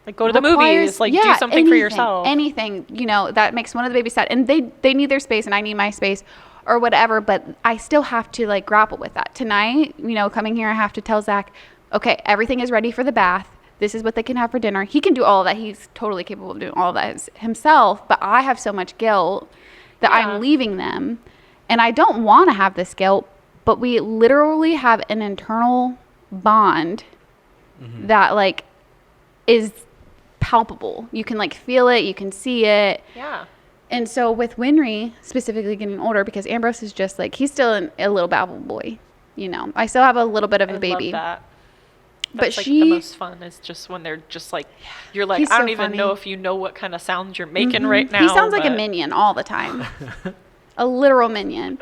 Speaker 2: Like, go to the
Speaker 1: requires-
Speaker 2: movies. Like, do
Speaker 1: yeah,
Speaker 2: something
Speaker 1: anything,
Speaker 2: for yourself.
Speaker 1: Anything, that makes one of the babies sad. And they need their space and I need my space or whatever. But I still have to like grapple with that. Tonight, coming here, I have to tell Zach, okay, everything is ready for the bath. This is what they can have for dinner. He can do all of that. He's totally capable of doing all of that himself. But I have so much guilt that
Speaker 2: Yeah.
Speaker 1: I'm leaving them. And I don't want to have this guilt, but we literally have an internal bond that like is palpable. You can like feel it, you can see it.
Speaker 2: Yeah.
Speaker 1: And so with Winry specifically getting older, because Ambrose is just like, he's still a little babble boy, I still have a little bit of a
Speaker 2: I
Speaker 1: baby.
Speaker 2: love that.
Speaker 1: But
Speaker 2: That's like the most fun is just when they're just like, you're like,
Speaker 1: He's
Speaker 2: I don't
Speaker 1: so
Speaker 2: even
Speaker 1: funny.
Speaker 2: know if you know what kind of sounds you're making right now.
Speaker 1: He sounds like a
Speaker 2: but-
Speaker 1: minion all the time. A literal minion.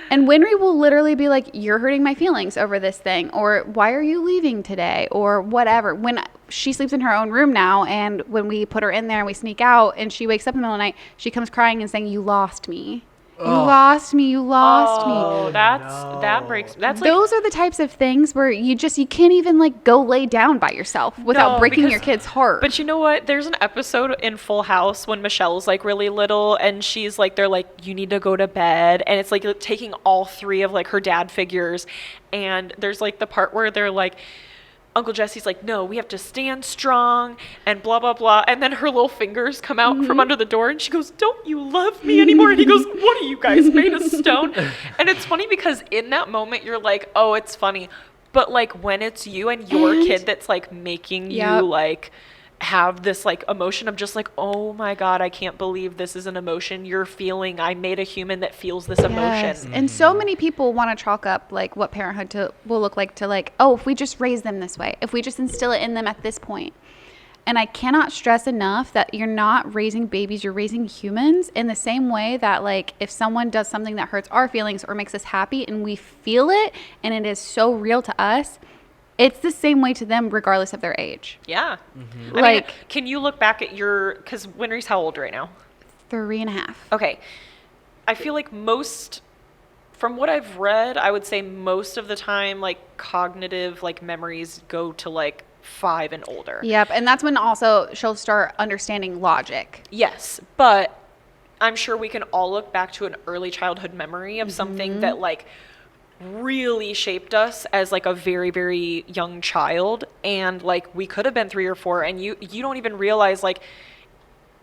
Speaker 1: And Winry will literally be like, you're hurting my feelings over this thing, or why are you leaving today, or whatever. When she sleeps in her own room now, and when we put her in there and we sneak out and she wakes up in the middle of the night, she comes crying and saying, you lost me. You lost me. You lost me.
Speaker 2: Oh, that breaks. That's like,
Speaker 1: Those are the types of things where you can't even like go lay down by yourself without
Speaker 2: No,
Speaker 1: breaking
Speaker 2: because-
Speaker 1: your kid's heart.
Speaker 2: But you know what? There's an episode in Full House when Michelle's like really little and she's like, they're like, you need to go to bed. And it's like taking all three of like her dad figures. And there's like the part where they're like, Uncle Jesse's like, no, we have to stand strong and blah, blah, blah. And then her little fingers come out from under the door and she goes, don't you love me anymore? And he goes, what are you guys, made of stone? And it's funny because in that moment you're like, oh, it's funny. But like when it's you and your kid that's like making
Speaker 1: Yep.
Speaker 2: you like have this like emotion of just like, oh my God, I can't believe this is an emotion you're feeling. I made a human that feels this
Speaker 1: Yes.
Speaker 2: emotion.
Speaker 1: And so many people want to chalk up like what parenthood will look like to like, oh, if we just raise them this way, if we just instill it in them at this point. And I cannot stress enough that you're not raising babies, you're raising humans in the same way that like if someone does something that hurts our feelings or makes us happy and we feel it and it is so real to us, it's the same way to them regardless of their age.
Speaker 2: Yeah. I mean,
Speaker 1: Like-
Speaker 2: can you look back at because Winry's how old right now?
Speaker 1: 3.5.
Speaker 2: Okay. I feel like from what I've read, I would say most of the time, like cognitive, like memories go to like 5 and older.
Speaker 1: Yep. And that's when also she'll start understanding logic.
Speaker 2: Yes, but I'm sure we can all look back to an early childhood memory of something that like really shaped us as like a very, very young child. And like we could have been 3 or 4 and you don't even realize like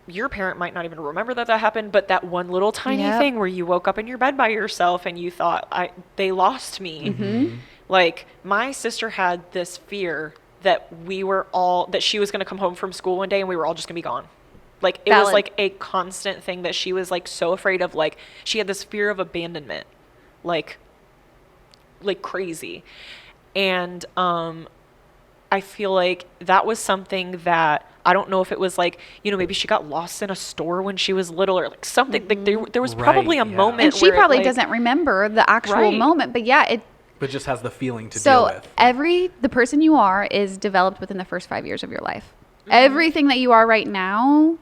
Speaker 2: your parent might not even remember that happened, but that one little tiny
Speaker 1: Yep.
Speaker 2: thing where you woke up in your bed by yourself and you thought they lost me. Like my sister had this fear that that she was going to come home from school one day and we were all just going to be gone. Like it was
Speaker 1: Valid.
Speaker 2: like a constant thing that she was like so afraid of. Like she had this fear of abandonment, like crazy. And I feel like that was something that I don't know if it was like, maybe she got lost in a store when she was little or like something. Like there was probably a
Speaker 3: Right, yeah.
Speaker 2: moment
Speaker 1: And she
Speaker 2: where it,
Speaker 1: probably
Speaker 2: like-
Speaker 1: doesn't remember the actual
Speaker 2: Right.
Speaker 1: moment, but yeah,
Speaker 3: But just has the feeling to deal
Speaker 1: so
Speaker 3: with.
Speaker 1: the person you are is developed within the first 5 years of your life. Everything that you are right now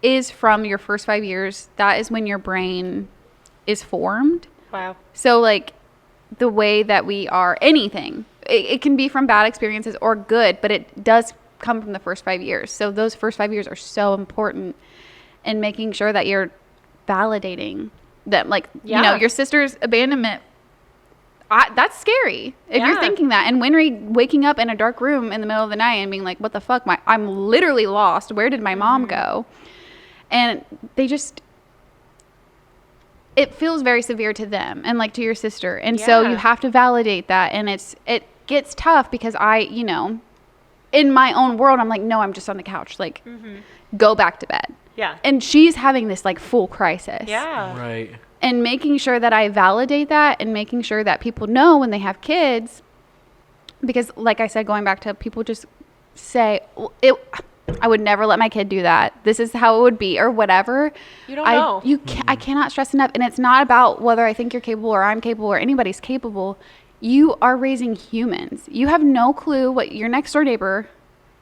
Speaker 1: is from your first 5 years. That is when your brain is formed.
Speaker 2: Wow.
Speaker 1: So like the way that we are anything, it can be from bad experiences or good, but it does come from the first 5 years. So those first 5 years are so important in making sure that you're validating them. Like, you know, your sister's abandonment, that's scary if you're thinking that. And Winry waking up in a dark room in the middle of the night and being like, what the fuck? I'm literally lost. Where did my mom go? And they just, it feels very severe to them and like to your sister. And so you have to validate that. And it gets tough because you know, in my own world, I'm like, no, I'm just on the couch. Like, go back to bed.
Speaker 2: Yeah.
Speaker 1: And she's having this like full crisis.
Speaker 2: Yeah.
Speaker 3: Right.
Speaker 1: And making sure that I validate that and making sure that people know when they have kids, because like I said, going back to people just say, I would never let my kid do that. This is how it would be or whatever.
Speaker 2: You don't know.
Speaker 1: I cannot stress enough. And it's not about whether I think you're capable or I'm capable or anybody's capable. You are raising humans. You have no clue what your next door neighbor,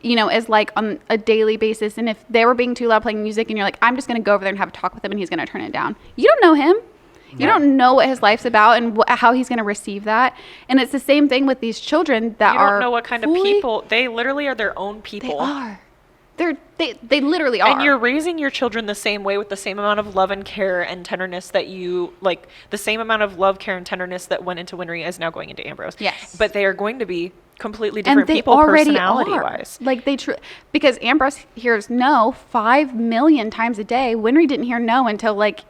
Speaker 1: you know, is like on a daily basis. And if they were being too loud playing music and you're like, I'm just going to go over there and have a talk with him and he's going to turn it down. You don't know him. You don't know what his life's about and how he's going to receive that. And it's the same thing with these children that are.
Speaker 2: You don't know what kind of people. They literally are their own people.
Speaker 1: They are. They literally are.
Speaker 2: And you're raising your children the same way with the same amount of love and care and tenderness that you, like, the same amount of love, care, and tenderness that went into Winry is now going into Ambrose.
Speaker 1: Yes.
Speaker 2: But they are going to be completely different people personality-wise.
Speaker 1: Like, because Ambrose hears no 5 million times a day. Winry didn't hear no until, like,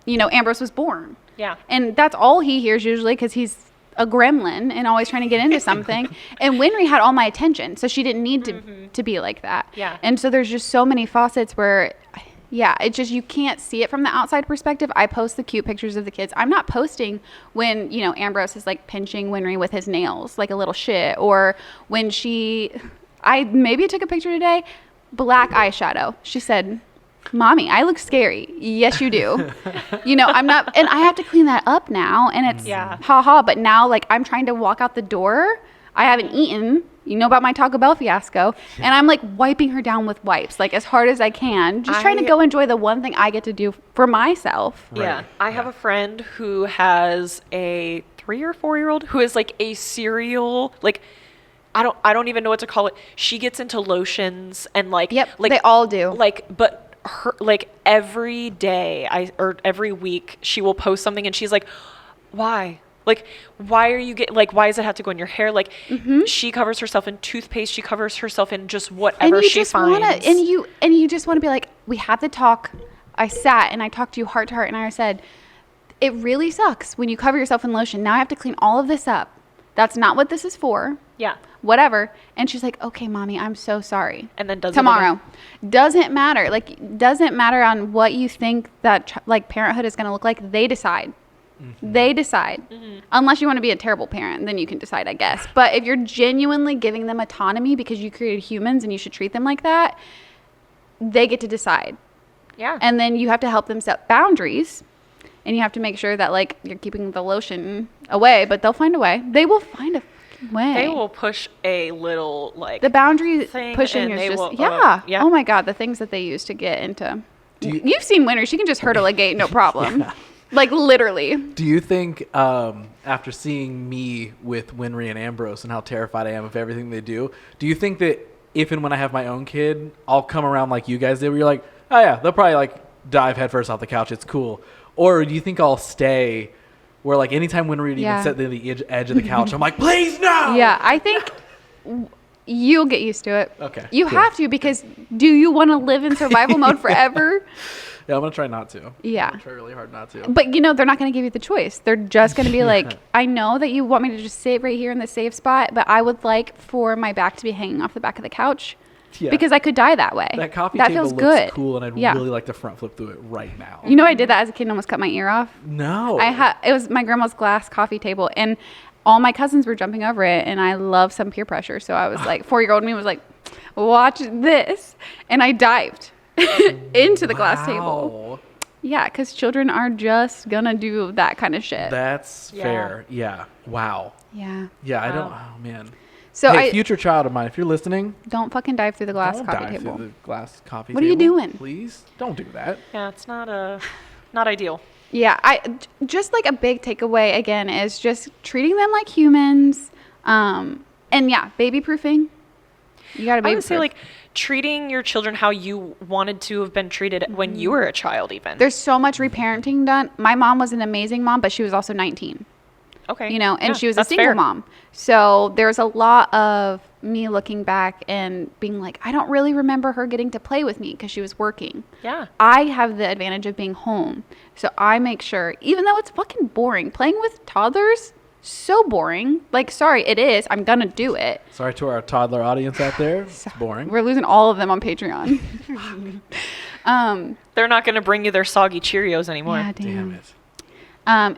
Speaker 1: you know, Ambrose was born.
Speaker 2: Yeah.
Speaker 1: And that's all he hears usually because he's a gremlin and always trying to get into something. And Winry had all my attention, so she didn't need to be like that.
Speaker 2: Yeah.
Speaker 1: And so there's just so many facets where, yeah, it's just you can't see it from the outside perspective. I post the cute pictures of the kids. I'm not posting when, you know, Ambrose is like pinching Winry with his nails like a little shit, or when I maybe took a picture today, black eyeshadow. She said, Mommy, I look scary. Yes, you do. You know, I'm not, and I have to clean that up now. And it's haha. But now, like, I'm trying to walk out the door. I haven't eaten. You know about my Taco Bell fiasco. And I'm like wiping her down with wipes, like as hard as I can. Just trying to go enjoy the one thing I get to do for myself.
Speaker 3: Right.
Speaker 2: Yeah. I have a friend who has a 3 or 4 year old who is like a serial, like, I don't even know what to call it. She gets into lotions and like,
Speaker 1: they all do.
Speaker 2: Like, but her, like, every day or every week she will post something and she's like, why? Like, why are you why does it have to go in your hair? Like, she covers herself in toothpaste. She covers herself in just whatever she finds.
Speaker 1: And you just want to be like, we had the talk. I sat and I talked to you heart to heart and I said, it really sucks when you cover yourself in lotion. Now I have to clean all of this up. That's not what this is for.
Speaker 2: Yeah.
Speaker 1: Whatever. And she's like, okay, Mommy, I'm so sorry.
Speaker 2: And then does
Speaker 1: tomorrow. Doesn't matter. Like, doesn't matter on what you think that like parenthood is going to look like. They decide. They decide. Unless you want to be a terrible parent, then you can decide, I guess. But if you're genuinely giving them autonomy because you created humans and you should treat them like that, they get to decide.
Speaker 2: Yeah.
Speaker 1: And then you have to help them set boundaries. And you have to make sure that, like, you're keeping the lotion away, but they'll find a way. They will find a way.
Speaker 2: They will push a little, like,
Speaker 1: the boundary
Speaker 2: thing
Speaker 1: pushing
Speaker 2: and
Speaker 1: is just,
Speaker 2: will,
Speaker 1: yeah.
Speaker 2: yeah.
Speaker 1: Oh my God, the things that they use to get into. You've seen Winry. She can just hurdle a gate, no problem. Like, literally.
Speaker 3: Do you think, after seeing me with Winry and Ambrose and how terrified I am of everything they do you think that if and when I have my own kid, I'll come around like you guys did, where you're like, oh yeah, they'll probably like dive headfirst off the couch, it's cool? Or do you think I'll stay where, like, anytime Winry would even sit on the edge of the couch, I'm like, please no!
Speaker 1: Yeah, I think you'll get used to it.
Speaker 3: Okay.
Speaker 1: You have to, because do you want to live in survival mode forever?
Speaker 3: Yeah, I'm going to try not to.
Speaker 1: Yeah.
Speaker 3: I'm going to try really hard not to.
Speaker 1: But, you know, they're not going to give you the choice. They're just going to be like, I know that you want me to just sit right here in the safe spot, but I would like for my back to be hanging off the back of the couch. Yeah. Because I could die that way.
Speaker 3: That coffee
Speaker 1: that
Speaker 3: table
Speaker 1: feels
Speaker 3: looks
Speaker 1: good.
Speaker 3: Cool, and I'd really like to front flip through it right now.
Speaker 1: You know, I did that as a kid and almost cut my ear off.
Speaker 3: No.
Speaker 1: It was my grandma's glass coffee table, and all my cousins were jumping over it, and I love some peer pressure. So I was like, 4-year-old me was like, watch this. And I dived into the glass table. Yeah, because children are just going to do that kind of shit.
Speaker 3: That's fair. Yeah. Wow.
Speaker 1: Yeah.
Speaker 3: Yeah, I don't, oh man.
Speaker 1: So
Speaker 3: hey, future child of mine, if you're listening,
Speaker 1: don't fucking dive through the glass
Speaker 3: don't
Speaker 1: coffee
Speaker 3: dive
Speaker 1: table.
Speaker 3: through the glass coffee
Speaker 1: What
Speaker 3: table.
Speaker 1: are you doing?
Speaker 3: Please don't do that.
Speaker 2: Yeah, it's not ideal.
Speaker 1: Yeah, just like a big takeaway again is just treating them like humans. And yeah, baby proofing. You got to baby
Speaker 2: I would say like treating your children how you wanted to have been treated when you were a child even.
Speaker 1: There's so much reparenting done. My mom was an amazing mom, but she was also 19.
Speaker 2: Okay.
Speaker 1: You know, and
Speaker 2: Yeah,
Speaker 1: she was a
Speaker 2: that's
Speaker 1: single
Speaker 2: fair.
Speaker 1: mom. So there's a lot of me looking back and being like, I don't really remember her getting to play with me because she was working.
Speaker 2: Yeah.
Speaker 1: I have the advantage of being home. So I make sure, even though it's fucking boring, playing with toddlers, so boring. Like, sorry, it is. I'm going to do it.
Speaker 3: Sorry to our toddler audience out there. It's boring.
Speaker 1: We're losing all of them on Patreon.
Speaker 2: They're not going to bring you their soggy Cheerios anymore.
Speaker 1: Yeah,
Speaker 3: Damn it.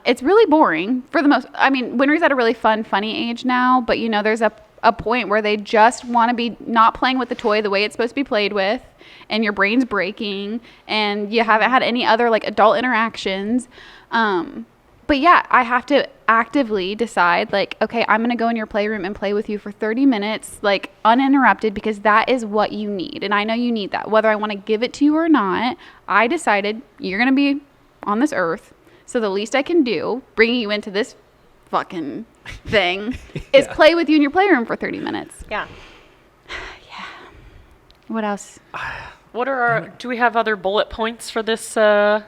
Speaker 1: It's really boring for the most. I mean, Winry's at a really fun, funny age now, but you know, there's a point where they just want to be not playing with the toy the way it's supposed to be played with, and your brain's breaking, and you haven't had any other like adult interactions. But yeah, I have to actively decide like, okay, I'm going to go in your playroom and play with you for 30 minutes, like uninterrupted, because that is what you need. And I know you need that. Whether I want to give it to you or not, I decided you're going to be on this earth. So the least I can do, bringing you into this fucking thing, is play with you in your playroom for 30 minutes.
Speaker 2: Yeah.
Speaker 1: What else?
Speaker 2: What are our, do we have other bullet points for this
Speaker 3: I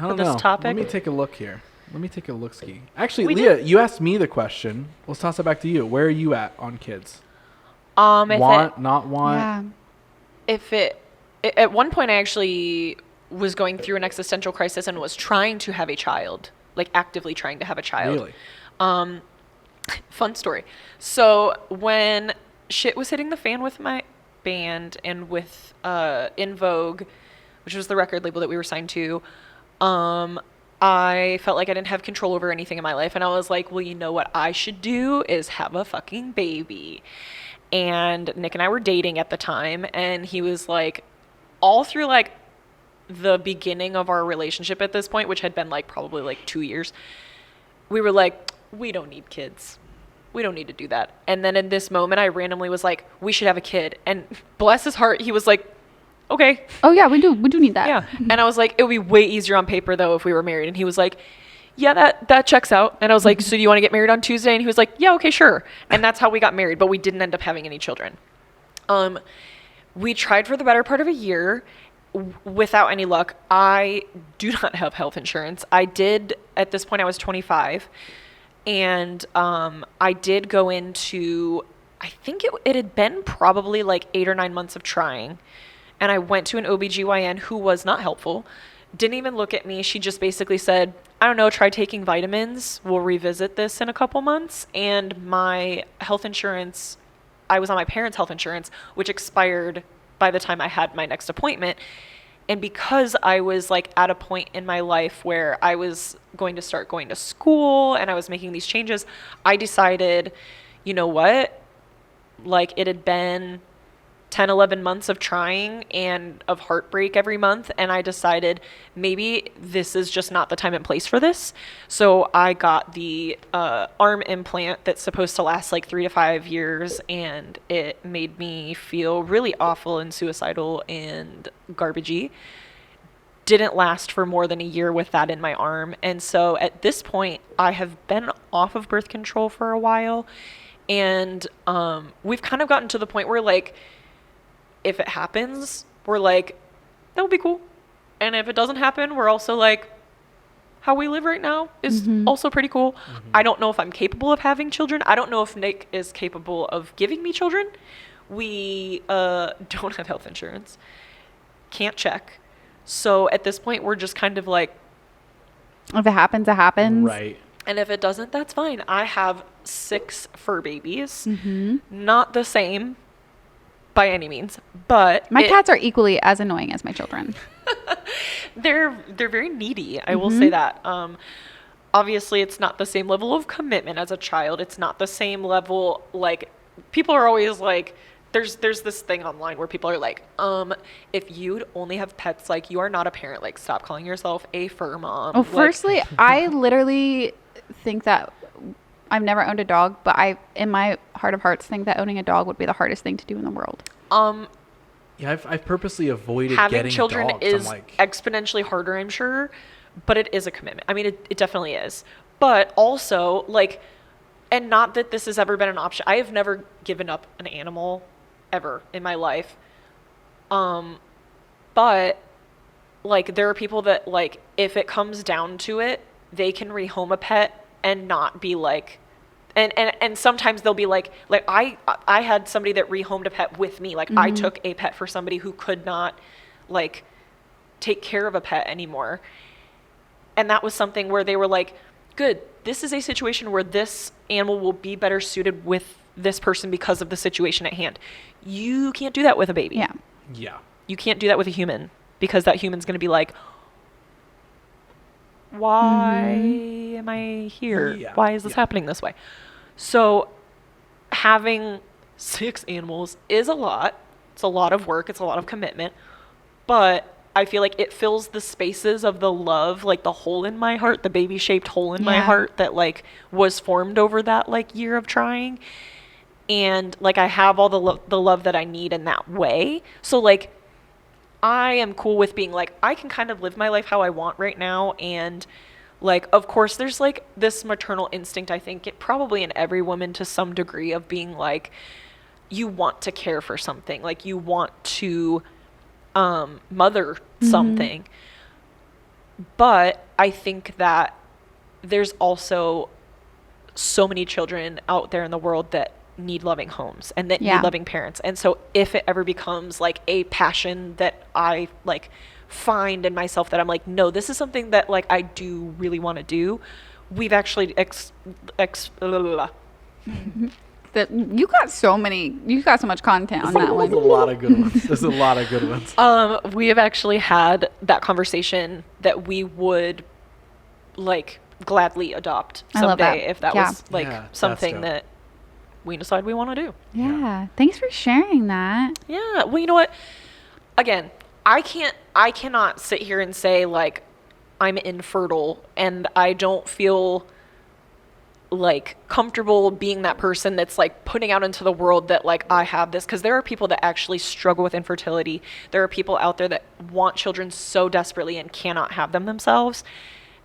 Speaker 3: don't
Speaker 2: this
Speaker 3: know.
Speaker 2: topic?
Speaker 3: Let me take a look here. Let me take a look ski. Actually,
Speaker 2: We
Speaker 3: Leah, you asked me the question. Let's toss it back to you. Where are you at on kids?
Speaker 2: If
Speaker 3: Not want?
Speaker 1: Yeah.
Speaker 2: at one point I actually was going through an existential crisis and was trying to have a child, like actively trying to have a child.
Speaker 3: Really?
Speaker 2: Fun story. So when shit was hitting the fan with my band and with In Vogue, which was the record label that we were signed to, I felt like I didn't have control over anything in my life, and I was like, well, you know what I should do is have a fucking baby. And Nick and I were dating at the time, and he was like, all through like the beginning of our relationship at this point, which had been like probably like 2 years, we were like, we don't need kids. We don't need to do that. And then in this moment, I randomly was like, we should have a kid. And bless his heart, he was like, okay.
Speaker 1: Oh yeah, we do need that.
Speaker 2: Yeah. And I was like, it would be way easier on paper though if we were married. And he was like, yeah, that checks out. And I was like, so do you want to get married on Tuesday? And he was like, yeah, okay, sure. And that's how we got married, but we didn't end up having any children. We tried for the better part of a year without any luck. I do not have health insurance. I did, at this point I was 25, and I did go into, I think it had been probably like 8 or 9 months of trying. And I went to an OBGYN who was not helpful, didn't even look at me. She just basically said, I don't know, try taking vitamins. We'll revisit this in a couple months. And my health insurance, I was on my parents' health insurance, which expired by the time I had my next appointment. And because I was like at a point in my life where I was going to start going to school and I was making these changes, I decided, you know what? Like it had been 10, 11 months of trying and of heartbreak every month. And I decided maybe this is just not the time and place for this. So I got the arm implant that's supposed to last like 3 to 5 years. And it made me feel really awful and suicidal and garbagey. Didn't last for more than a year with that in my arm. And so at this point, I have been off of birth control for a while. And we've kind of gotten to the point where like, if it happens, we're like, that would be cool. And if it doesn't happen, we're also like, how we live right now is also pretty cool. I don't know if I'm capable of having children. I don't know if Nick is capable of giving me children. We don't have health insurance. Can't check. So at this point, we're just kind of like,
Speaker 1: If it happens, it happens.
Speaker 3: Right.
Speaker 2: and if it doesn't, that's fine. I have 6 fur babies. Not the same by any means, but
Speaker 1: My cats are equally as annoying as my children.
Speaker 2: they're very needy. I will say that. Obviously, it's not the same level of commitment as a child. It's not the same level. Like people are always like, there's this thing online where people are like, if you'd only have pets, like you are not a parent. Like stop calling yourself a fur mom.
Speaker 1: Well,
Speaker 2: Like,
Speaker 1: firstly, I literally think that I've never owned a dog, but I, in my heart of hearts, think that owning a dog would be the hardest thing to do in the world.
Speaker 3: Yeah, I've purposely avoided
Speaker 2: having
Speaker 3: getting
Speaker 2: children
Speaker 3: dogs. I'm
Speaker 2: is
Speaker 3: like,
Speaker 2: exponentially harder, I'm sure. but it is a commitment. I mean, it definitely is. But also, like, and not that this has ever been an option. I have never given up an animal ever in my life. But like, there are people that, like, if it comes down to it, they can rehome a pet and not be like, and sometimes they'll be like I had somebody that rehomed a pet with me. Like, I took a pet for somebody who could not, like, take care of a pet anymore. And that was something where they were like, good, this is a situation where this animal will be better suited with this person because of the situation at hand. You can't do that with a baby.
Speaker 1: Yeah.
Speaker 3: Yeah.
Speaker 2: You can't do that with a human, because that human's going to be like, why am I here?
Speaker 3: Yeah.
Speaker 2: Why is this happening this way? So having 6 animals is a lot. It's a lot of work. It's a lot of commitment. But I feel like it fills the spaces of the love, like the hole in my heart, the baby-shaped hole in my heart that, like, was formed over that, like, year of trying. And, like, I have all the love that I need in that way. So, like, I am cool with being like, I can kind of live my life how I want right now. And, like, of course, there's, like, this maternal instinct, I think, probably in every woman to some degree, of being like, you want to care for something. Like, you want to mother something. But I think that there's also so many children out there in the world that need loving homes and that need loving parents. And so if it ever becomes, like, a passion that I, like, find in myself that I'm like, no, this is something that, like, I do really want to do, we've actually
Speaker 1: That you got so much content on that one.
Speaker 3: There's a lot of good ones. There's a lot of good ones.
Speaker 2: We have actually had that conversation that we would, like, gladly adopt someday if that was, like, something that we decide we want to do.
Speaker 1: Yeah. Thanks for sharing that.
Speaker 2: Yeah. Well, you know what? Again, I cannot sit here and say, like, I'm infertile and I don't feel, like, comfortable being that person that's, like, putting out into the world that, like, I have this, because there are people that actually struggle with infertility. There are people out there that want children so desperately and cannot have them themselves.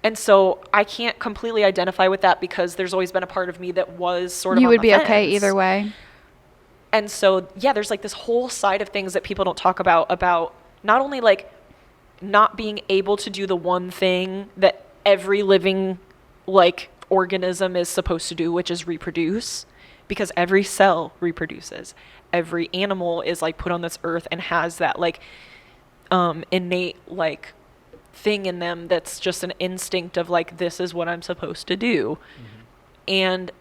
Speaker 2: And so I can't completely identify with that, because there's always been a part of me that was sort of
Speaker 1: you
Speaker 2: on
Speaker 1: would
Speaker 2: the
Speaker 1: be
Speaker 2: fence.
Speaker 1: okay either way.
Speaker 2: And so, yeah, there's, like, this whole side of things that people don't talk about not only, like, not being able to do the one thing that every living, like, organism is supposed to do, which is reproduce, because every cell reproduces. Every animal is, like, put on this earth and has that, like, innate, like, thing in them that's just an instinct of, like, this is what I'm supposed to do. And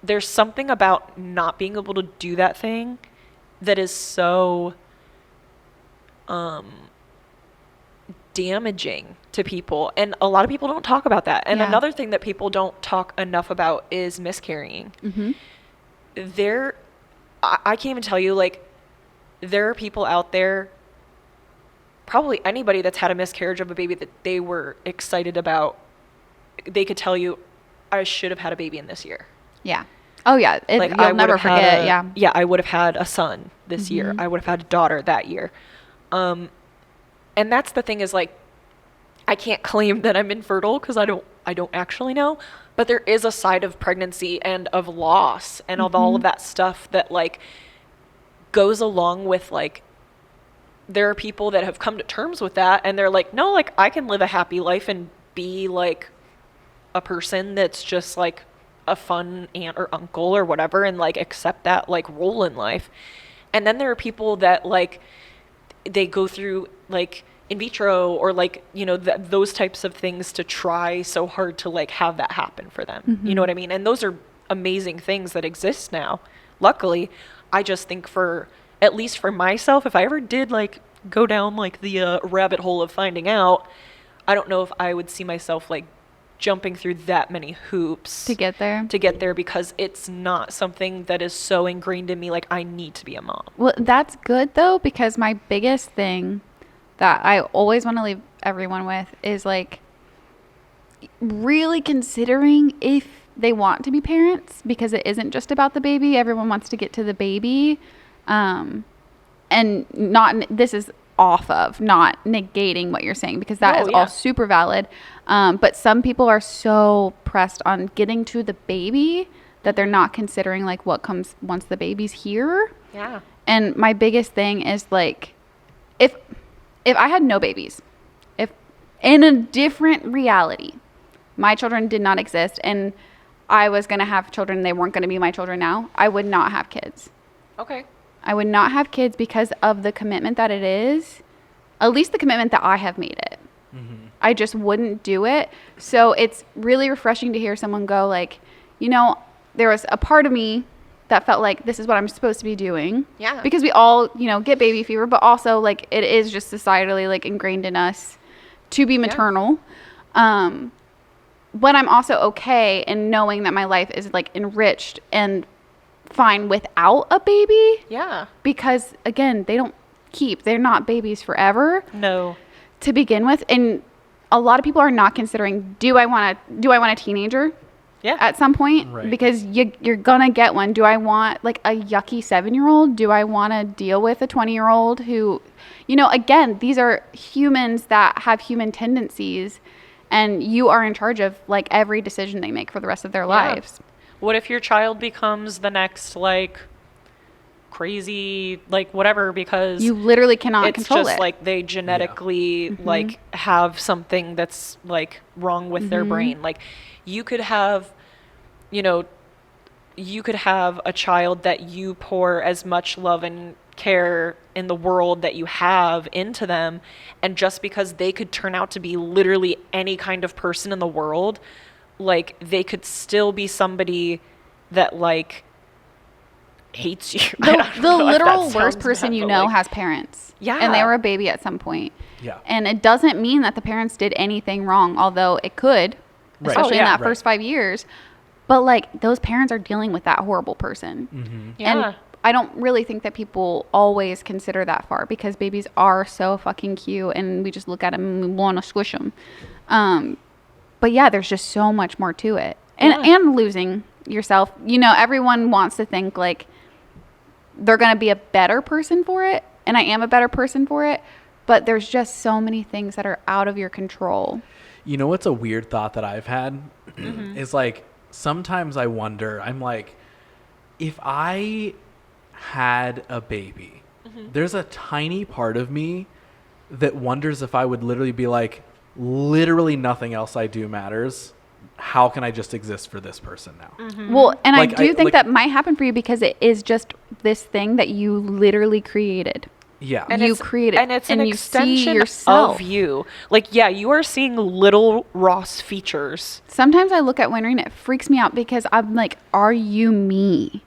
Speaker 2: there's something about not being able to do that thing that is so damaging to people, and a lot of people don't talk about that. And another thing that people don't talk enough about is miscarrying. I can't even tell you, like, there are people out there, probably anybody that's had a miscarriage of a baby that they were excited about, they could tell you, I should have had a baby in this year.
Speaker 1: Yeah. Oh yeah.
Speaker 2: Like,
Speaker 1: you'll never forget.
Speaker 2: Yeah, I would have had a son this year. I would have had a daughter that year. And that's the thing, is, like, I can't claim that I'm infertile, because I don't actually know, but there is a side of pregnancy and of loss and of all of that stuff that, like, goes along with, like, there are people that have come to terms with that, and they're like, no, like, I can live a happy life and be, like, a person that's just, like, a fun aunt or uncle or whatever, and, like, accept that, like, role in life. And then there are people that, like, they go through, like, in vitro or, like, you know, those types of things to try so hard to, like, have that happen for them. You know what I mean? And those are amazing things that exist now. Luckily, I just think, for at least for myself, if I ever did, like, go down, like, the rabbit hole of finding out, I don't know if I would see myself, like, jumping through that many hoops
Speaker 1: To get there.
Speaker 2: because it's not something that is so ingrained in me, like, I need to be a mom.
Speaker 1: Well, that's good though, because my biggest thing that I always want to leave everyone with is, like, really considering if they want to be parents, because it isn't just about the baby. Everyone wants to get to the baby. And this is off of, not negating what you're saying, because that is all super valid. But some people are so pressed on getting to the baby that they're not considering like what comes once the baby's here.
Speaker 2: Yeah.
Speaker 1: And my biggest thing is like, if I had no babies, if in a different reality, my children did not exist and I was going to have children, they weren't going to be my children now, I would not have kids.
Speaker 2: Okay.
Speaker 1: I would not have kids because of the commitment that it is, at least the commitment that I have made it. Mm-hmm. I just wouldn't do it. So it's really refreshing to hear someone go like, you know, there was a part of me that felt like this is what I'm supposed to be doing.
Speaker 2: Yeah.
Speaker 1: Because we all, you know, get baby fever, but also like it is just societally like ingrained in us to be maternal. Yeah. But I'm also okay in knowing that my life is like enriched and fine without a baby.
Speaker 2: Yeah.
Speaker 1: Because again, they're not babies forever.
Speaker 2: No.
Speaker 1: To begin with. And a lot of people are not considering, do I want a teenager?
Speaker 2: Yeah.
Speaker 1: At some point,
Speaker 3: right.
Speaker 1: Because you're gonna get one. Do I want like a yucky 7-year-old? Do I want to deal with a 20-year-old who, you know, again, these are humans that have human tendencies, and you are in charge of like every decision they make for the rest of their lives.
Speaker 2: What if your child becomes the next like crazy like whatever, because
Speaker 1: you literally cannot control it.
Speaker 2: It's just like they genetically like have something that's like wrong with their brain. Like you could have, you know, a child that you pour as much love and care in the world that you have into them, and just because they could turn out to be literally any kind of person in the world, like they could still be somebody that like hates you.
Speaker 1: The literal worst person you know
Speaker 2: like,
Speaker 1: has parents.
Speaker 2: Yeah.
Speaker 1: And they were a baby at some point.
Speaker 3: Yeah.
Speaker 1: And it doesn't mean that the parents did anything wrong, although it could, especially in that first 5 years. But like those parents are dealing with that horrible person.
Speaker 3: Mm-hmm.
Speaker 2: Yeah.
Speaker 1: And I don't really think that people always consider that far, because babies are so fucking cute and we just look at them and we want to squish them. But yeah, there's just so much more to it. And losing yourself, you know, everyone wants to think like they're going to be a better person for it. And I am a better person for it. But there's just so many things that are out of your control.
Speaker 3: You know what's a weird thought that I've had? Is like, sometimes I wonder, I'm like, if I had a baby, there's a tiny part of me that wonders if I would literally be like, literally nothing else I do matters. How can I just exist for this person now?
Speaker 1: Well, and
Speaker 3: Like,
Speaker 1: I do think
Speaker 3: like,
Speaker 1: that might happen for you because it is just this thing that you literally created.
Speaker 3: Yeah.
Speaker 2: And
Speaker 1: You
Speaker 2: it's,
Speaker 1: create it,
Speaker 2: and it's
Speaker 1: and
Speaker 2: an
Speaker 1: you see
Speaker 2: extension
Speaker 1: yourself.
Speaker 2: of you. Like, yeah, you are seeing little Ross features.
Speaker 1: Sometimes I look at Winry and it freaks me out because I'm like, are you me?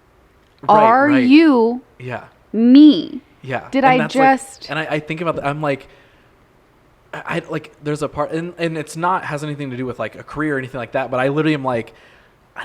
Speaker 3: Right,
Speaker 1: Are
Speaker 3: right.
Speaker 1: you
Speaker 3: Yeah.
Speaker 1: me?
Speaker 3: Yeah.
Speaker 1: Did
Speaker 3: And
Speaker 1: I
Speaker 3: that's like-
Speaker 1: just...
Speaker 3: and I think about that. I'm like, I like, there's a part, and it's not, has anything to do with like a career or anything like that, but I literally am like,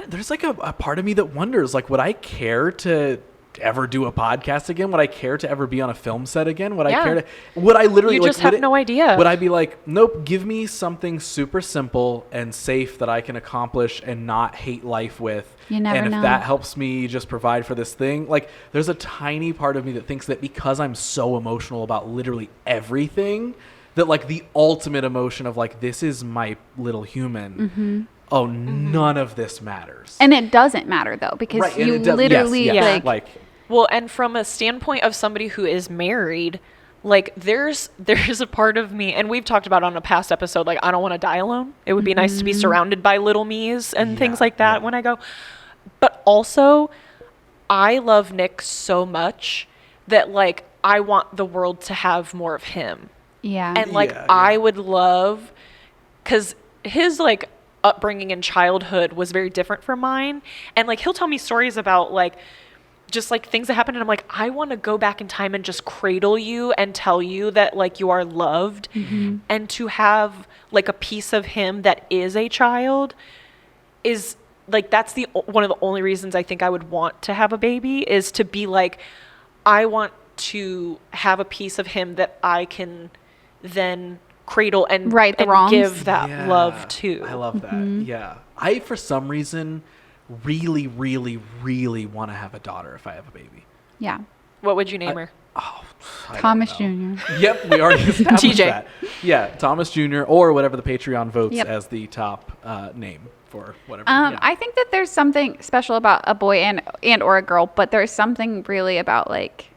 Speaker 3: there's like a part of me that wonders, like, would I care to ever do a podcast again? Would I care to ever be on a film set again? Would I care to, would I literally,
Speaker 2: You
Speaker 3: like,
Speaker 2: just have no idea.
Speaker 3: Would I be like, nope, give me something super simple and safe that I can accomplish and not hate life with.
Speaker 1: You never
Speaker 3: and if
Speaker 1: know.
Speaker 3: that helps me just provide for this thing, like, there's a tiny part of me that thinks that because I'm so emotional about literally everything, that like the ultimate emotion of like, this is my little human. Oh, none of this matters.
Speaker 1: And it doesn't matter though, because
Speaker 3: Right, and
Speaker 1: you
Speaker 3: it does-
Speaker 1: literally
Speaker 3: yes,
Speaker 1: like
Speaker 2: Well, and from a standpoint of somebody who is married, like there's a part of me, and we've talked about on a past episode, like I don't want to die alone. It would be nice to be surrounded by little me's and things like that when I go. But also, I love Nick so much that like I want the world to have more of him.
Speaker 1: yeah.
Speaker 2: And like
Speaker 3: Yeah,
Speaker 2: I would love, because his like upbringing in childhood was very different from mine, and like he'll tell me stories about like just like things that happened, and I'm like, I want to go back in time and just cradle you and tell you that like you are loved, and to have like a piece of him that is a child is like, that's the one of the only reasons I think I would want to have a baby, is to be like, I want to have a piece of him that I can then cradle and
Speaker 1: Right the
Speaker 2: and
Speaker 1: wrongs.
Speaker 2: give that
Speaker 3: Yeah,
Speaker 2: love to.
Speaker 3: I love that. Yeah. I, for some reason, really, really, really want to have a daughter if I have a baby.
Speaker 1: yeah.
Speaker 2: What would you name her?
Speaker 3: Oh, I don't
Speaker 1: Thomas
Speaker 3: know.
Speaker 1: Jr.
Speaker 3: Yep, we already established
Speaker 2: TJ.
Speaker 3: that. Yeah, Thomas Jr. or whatever the Patreon votes
Speaker 1: Yep.
Speaker 3: as the top name for whatever. Yeah.
Speaker 1: I think that there's something special about a boy and or a girl, but there's something really about like,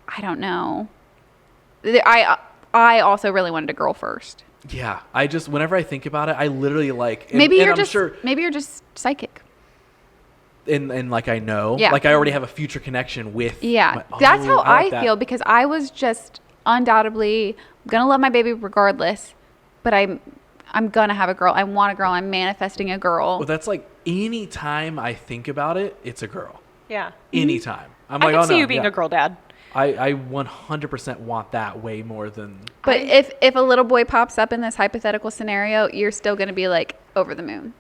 Speaker 1: I don't know. I also really wanted a girl first.
Speaker 3: Yeah, I just whenever I think about it, I literally like. And,
Speaker 1: Maybe
Speaker 3: and
Speaker 1: you're
Speaker 3: I'm
Speaker 1: just
Speaker 3: sure,
Speaker 1: maybe you're just psychic.
Speaker 3: and like I know,
Speaker 1: Yeah.
Speaker 3: like I already have a future connection with.
Speaker 1: Yeah,
Speaker 3: my-
Speaker 1: that's
Speaker 3: oh,
Speaker 1: how I
Speaker 3: like that.
Speaker 1: feel because I was just undoubtedly gonna love my baby regardless, but I'm gonna have a girl. I want a girl. I'm manifesting a girl.
Speaker 3: Well, that's like any time I think about it, it's a girl.
Speaker 2: Yeah.
Speaker 3: Anytime. I'm
Speaker 2: I
Speaker 3: like,
Speaker 2: can
Speaker 3: oh
Speaker 2: see
Speaker 3: no,
Speaker 2: you being
Speaker 3: yeah.
Speaker 2: a girl dad.
Speaker 3: I 100% want that way more than.
Speaker 1: But if a little boy pops up in this hypothetical scenario, you're still gonna be like over the moon.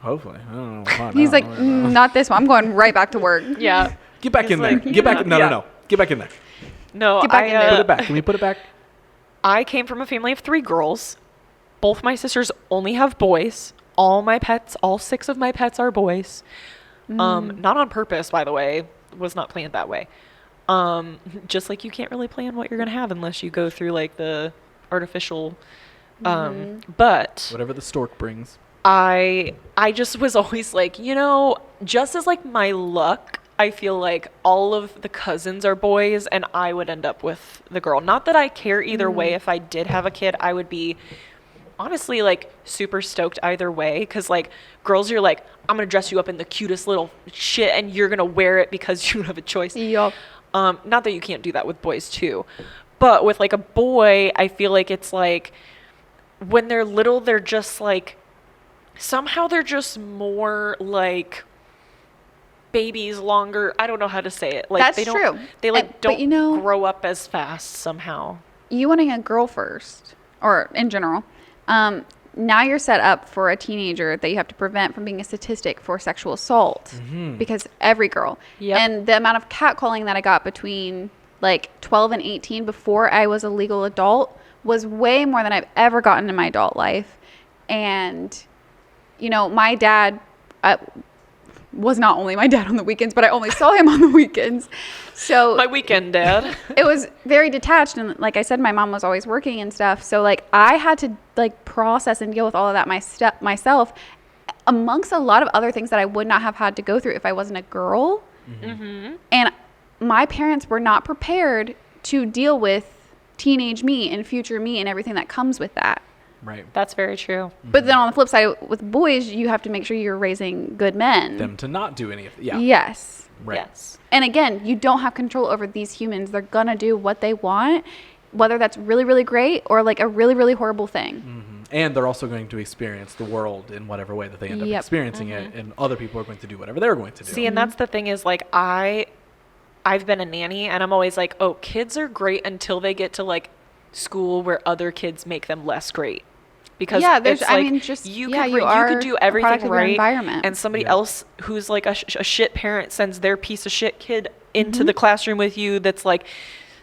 Speaker 3: Hopefully, I don't know. Find
Speaker 1: He's
Speaker 3: out.
Speaker 1: like,
Speaker 3: I don't know.
Speaker 1: not this one. I'm going right back to work.
Speaker 2: Yeah.
Speaker 3: Get back
Speaker 2: He's
Speaker 3: in there.
Speaker 2: like,
Speaker 3: Get back. No,
Speaker 2: yeah.
Speaker 3: no. Get back in there.
Speaker 2: No,
Speaker 1: Get back in there.
Speaker 3: Put it back. Can we put it back?
Speaker 2: I came from a family of 3 girls. Both my sisters only have boys. All 6 of my pets are boys. Not on purpose, by the way. Was not planned that way. Just like you can't really plan what you're gonna have unless you go through like the artificial. But
Speaker 3: Whatever the stork brings.
Speaker 2: I just was always like, just as like my luck, I feel like all of the cousins are boys and I would end up with the girl. Not that I care either way. If I did have a kid, I would be honestly like super stoked either way. Because like girls, you're like, I'm going to dress you up in the cutest little shit and you're going to wear it because you don't have a choice.
Speaker 1: Yup.
Speaker 2: Not that you can't do that with boys too. But with like a boy, I feel like it's like when they're little, they're just like, somehow they're just more like babies longer. I don't know how to say it. Like
Speaker 1: That's
Speaker 2: they don't,
Speaker 1: true.
Speaker 2: They like
Speaker 1: But
Speaker 2: don't
Speaker 1: you know-
Speaker 2: grow up as fast somehow.
Speaker 1: You wanting a girl first, or in general, now you're set up for a teenager that you have to prevent from being a statistic for sexual assault because every girl.
Speaker 2: Yep.
Speaker 1: And the amount of catcalling that I got between like 12 and 18 before I was a legal adult was way more than I've ever gotten in my adult life. And, my dad was not only my dad on the weekends, but I only saw him on the weekends. So
Speaker 2: My weekend dad.
Speaker 1: it was very detached, and like I said, my mom was always working and stuff, so like I had to like process and deal with all of that myself, amongst a lot of other things that I would not have had to go through if I wasn't a girl. And my parents were not prepared to deal with teenage me and future me and everything that comes with that.
Speaker 3: Right.
Speaker 2: That's very true.
Speaker 1: But then on the flip side, with boys, you have to make sure you're raising good men.
Speaker 3: Them to not do any of it. Yeah.
Speaker 1: Yes.
Speaker 3: Right.
Speaker 2: Yes.
Speaker 1: And again, you don't have control over these humans. They're going to do what they want, whether that's really, really great or like a really, really horrible thing.
Speaker 3: And they're also going to experience the world in whatever way that they end up
Speaker 1: Yep.
Speaker 3: experiencing it, and other people are going to do whatever they're going to do.
Speaker 2: See, and that's the thing is like I've been a nanny and I'm always like, oh, kids are great until they get to like school where other kids make them less great. Because
Speaker 1: Yeah, there's-
Speaker 2: it's
Speaker 1: I
Speaker 2: like
Speaker 1: mean, just-
Speaker 2: you
Speaker 1: yeah,
Speaker 2: could
Speaker 1: you
Speaker 2: you
Speaker 1: are
Speaker 2: could do
Speaker 1: a product
Speaker 2: everything
Speaker 1: of your
Speaker 2: right,
Speaker 1: environment.
Speaker 2: and somebody
Speaker 3: Yeah.
Speaker 2: else who's like a shit parent sends their piece of shit kid into the classroom with you that's like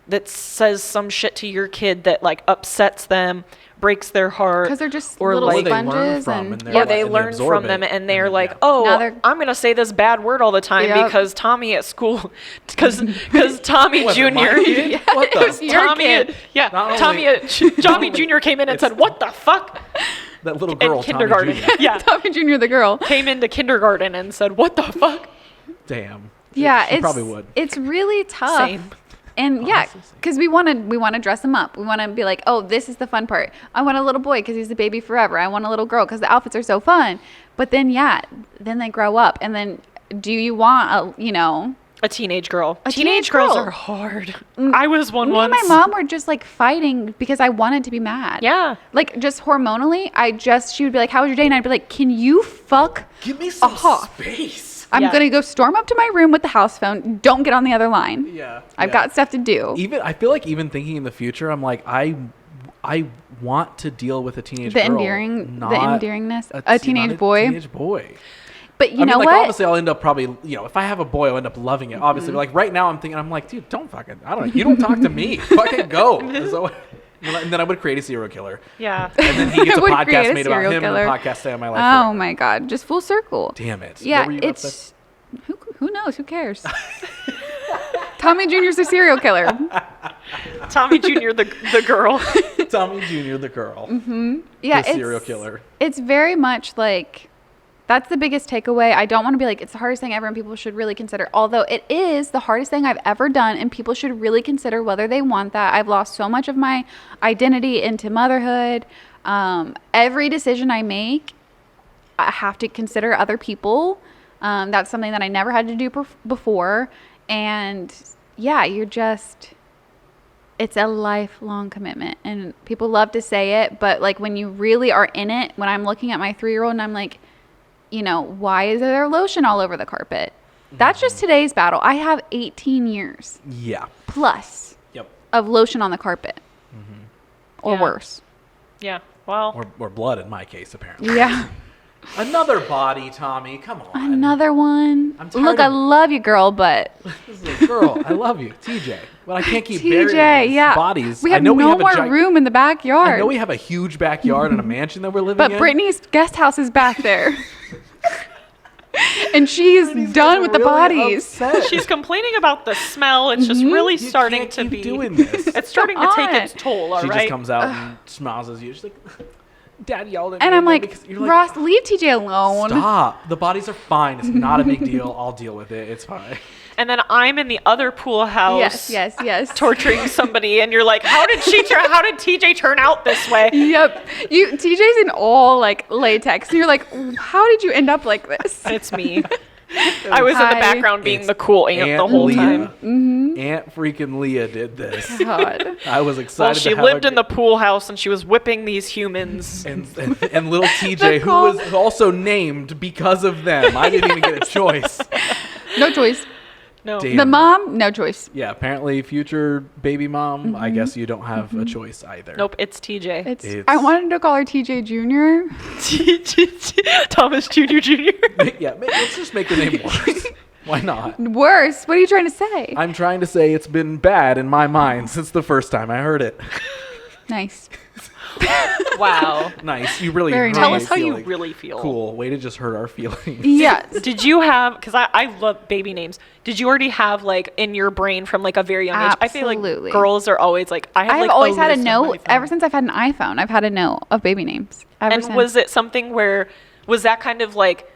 Speaker 2: that says some shit to your kid that like upsets them, breaks their heart,
Speaker 1: Because they're just
Speaker 2: or
Speaker 1: little
Speaker 2: like
Speaker 3: they learn
Speaker 1: sponges.
Speaker 3: from
Speaker 1: And
Speaker 3: and
Speaker 2: or they
Speaker 3: and they
Speaker 2: learn
Speaker 3: absorb
Speaker 2: from them
Speaker 3: it,
Speaker 2: and they're
Speaker 3: and
Speaker 2: like,
Speaker 3: yeah.
Speaker 2: oh,
Speaker 1: Now they're-
Speaker 2: I'm gonna say this bad word all the time
Speaker 1: Yep.
Speaker 2: because Tommy at school, because Tommy
Speaker 3: Was it my
Speaker 2: Jr.
Speaker 3: kid? What the?
Speaker 1: It was your
Speaker 2: Tommy,
Speaker 1: kid.
Speaker 2: yeah,
Speaker 3: Not
Speaker 2: Tommy, Tommy Jr. came in and
Speaker 3: It's-
Speaker 2: said, "What the fuck?"
Speaker 3: That little
Speaker 2: In
Speaker 3: girl,
Speaker 2: kindergarten,
Speaker 3: Tommy Jr.
Speaker 2: yeah,
Speaker 1: Tommy Jr. the girl.
Speaker 2: came into kindergarten and said, "What the fuck?"
Speaker 3: Damn.
Speaker 1: Yeah,
Speaker 3: She
Speaker 1: it's
Speaker 3: probably would.
Speaker 1: It's really tough.
Speaker 2: Same.
Speaker 1: And yeah,
Speaker 3: Honestly, same.
Speaker 1: because we want to dress them up. We want to be like, oh, this is the fun part. I want a little boy because he's a baby forever. I want a little girl because the outfits are so fun. But then then they grow up, and then do you want
Speaker 2: A teenage girl.
Speaker 1: A
Speaker 2: Teenage
Speaker 1: teenage
Speaker 2: girls
Speaker 1: girl.
Speaker 2: are hard. I was one
Speaker 1: Me
Speaker 2: once.
Speaker 1: and my mom were just like fighting because I wanted to be mad.
Speaker 2: Yeah.
Speaker 1: Like just hormonally, she would be like, how was your day? And I'd be like, can you fuck
Speaker 3: Give me some
Speaker 1: Aha.
Speaker 3: space.
Speaker 1: I'm
Speaker 2: Yeah.
Speaker 1: going to go storm up to my room with the house phone. Don't get on the other line.
Speaker 3: Yeah.
Speaker 1: I've
Speaker 3: yeah.
Speaker 1: got stuff to do.
Speaker 3: I feel like even thinking in the future, I'm like, I want to deal with a teenage
Speaker 1: The
Speaker 3: girl.
Speaker 1: endearingness.
Speaker 3: not
Speaker 1: A teenage boy.
Speaker 3: Teenage boy.
Speaker 1: But you
Speaker 3: I
Speaker 1: know
Speaker 3: mean, like,
Speaker 1: what?
Speaker 3: obviously, I'll end up probably, if I have a boy, I'll end up loving it. Obviously, but like right now, I'm like, dude, don't fucking, I don't know. You don't talk to me. Fucking go. So, and then I would create a serial killer.
Speaker 2: Yeah.
Speaker 3: And then he gets a
Speaker 1: Would create
Speaker 3: podcast
Speaker 1: a
Speaker 3: made about
Speaker 1: serial
Speaker 3: him,
Speaker 1: killer.
Speaker 3: and the podcast stay on my life.
Speaker 1: Oh
Speaker 3: forever.
Speaker 1: my God. Just full circle.
Speaker 3: Damn it.
Speaker 1: Yeah,
Speaker 3: What were you about to say?
Speaker 1: it's who knows? Who cares? Tommy Jr.'s a serial killer.
Speaker 2: Tommy Jr. the girl.
Speaker 3: Tommy Jr. the girl.
Speaker 1: Yeah,
Speaker 3: The serial killer.
Speaker 1: It's very much like, that's the biggest takeaway. I don't want to be like, it's the hardest thing ever and people should really consider. Although it is the hardest thing I've ever done and people should really consider whether they want that. I've lost so much of my identity into motherhood. Every decision I make, I have to consider other people. That's something that I never had to do before. And yeah, it's a lifelong commitment. And people love to say it, but like when you really are in it, when I'm looking at my 3-year-old and I'm like, you know, why is there lotion all over the carpet? That's just today's battle. I have 18 years
Speaker 3: Yeah.
Speaker 1: plus
Speaker 3: Yep.
Speaker 1: of lotion on the carpet. Or
Speaker 2: Yeah.
Speaker 1: worse.
Speaker 2: Yeah. Well,
Speaker 3: Or blood in my case, apparently.
Speaker 1: Yeah.
Speaker 3: Another body, Tommy. Come on.
Speaker 1: Another one.
Speaker 3: I'm tired
Speaker 1: Look,
Speaker 3: of-
Speaker 1: I love you, girl, but
Speaker 3: This is a girl. I love you, TJ. But I can't keep burying
Speaker 1: TJ,
Speaker 3: these
Speaker 1: yeah.
Speaker 3: bodies.
Speaker 1: We
Speaker 3: I
Speaker 1: have
Speaker 3: know
Speaker 1: no
Speaker 3: have
Speaker 1: more
Speaker 3: a
Speaker 1: room in the backyard.
Speaker 3: I know we have a huge backyard and a mansion that we're living
Speaker 1: But
Speaker 3: in.
Speaker 1: Brittany's guest house is back there. And she's
Speaker 3: Brittany's
Speaker 1: done with the
Speaker 3: really
Speaker 1: bodies.
Speaker 3: upset.
Speaker 2: she's complaining about the smell. It's just really
Speaker 3: You
Speaker 2: starting
Speaker 3: can't
Speaker 2: to
Speaker 3: keep
Speaker 2: be
Speaker 3: doing this.
Speaker 2: It's starting to take
Speaker 1: on.
Speaker 2: its toll. All
Speaker 3: She
Speaker 2: right.
Speaker 3: just comes out and smiles at you. She's like, Dad yelled at me.
Speaker 1: And I'm like,
Speaker 3: because you're
Speaker 1: Ross, leave TJ alone.
Speaker 3: Stop. The bodies are fine. It's not a big deal. I'll deal with it. It's fine.
Speaker 2: And then I'm in the other pool house.
Speaker 1: Yes.
Speaker 2: Torturing somebody, and you're like, how did TJ turn out this way?
Speaker 1: Yep. TJ's in all like latex. And you're like, how did you end up like this?
Speaker 2: It's me. I was in the
Speaker 1: Hi.
Speaker 2: background being
Speaker 3: It's
Speaker 2: the cool aunt the whole
Speaker 3: Leah.
Speaker 2: time.
Speaker 3: Aunt freaking Leah did this.
Speaker 1: God.
Speaker 3: I was
Speaker 2: Well,
Speaker 3: excited.
Speaker 2: she
Speaker 3: to have
Speaker 2: lived
Speaker 3: a-
Speaker 2: in the pool house and she was whipping these humans.
Speaker 3: and little TJ, who was also named because of them. I didn't even get a choice.
Speaker 1: No choice.
Speaker 2: No.
Speaker 3: Damn.
Speaker 1: The mom, no choice.
Speaker 3: Yeah, apparently future baby mom. I guess you don't have a choice either.
Speaker 2: Nope, it's TJ.
Speaker 3: It's-
Speaker 1: I wanted to call her TJ Jr.
Speaker 2: Thomas Jr. Jr.
Speaker 3: Yeah, let's just make the name worse. Why not?
Speaker 1: Worse. What are you trying to say?
Speaker 3: I'm trying to say it's been bad in my mind since the first time I heard it.
Speaker 1: Nice.
Speaker 2: Wow.
Speaker 3: Nice. You really
Speaker 1: Very
Speaker 3: hurt
Speaker 2: Tell
Speaker 3: my
Speaker 2: us how you
Speaker 3: feelings.
Speaker 2: really feel.
Speaker 3: Cool. Way to just hurt our feelings.
Speaker 1: Yes.
Speaker 2: Did you have, because I love baby names, did you already have like in your brain from like a very young age? I feel
Speaker 1: Absolutely.
Speaker 2: like girls are always like, I have
Speaker 1: I've
Speaker 2: like
Speaker 1: always had a
Speaker 2: list of
Speaker 1: note
Speaker 2: my friends.
Speaker 1: ever since I've had an iPhone. I've had a note of baby names.
Speaker 2: And was it something where, was that kind of like,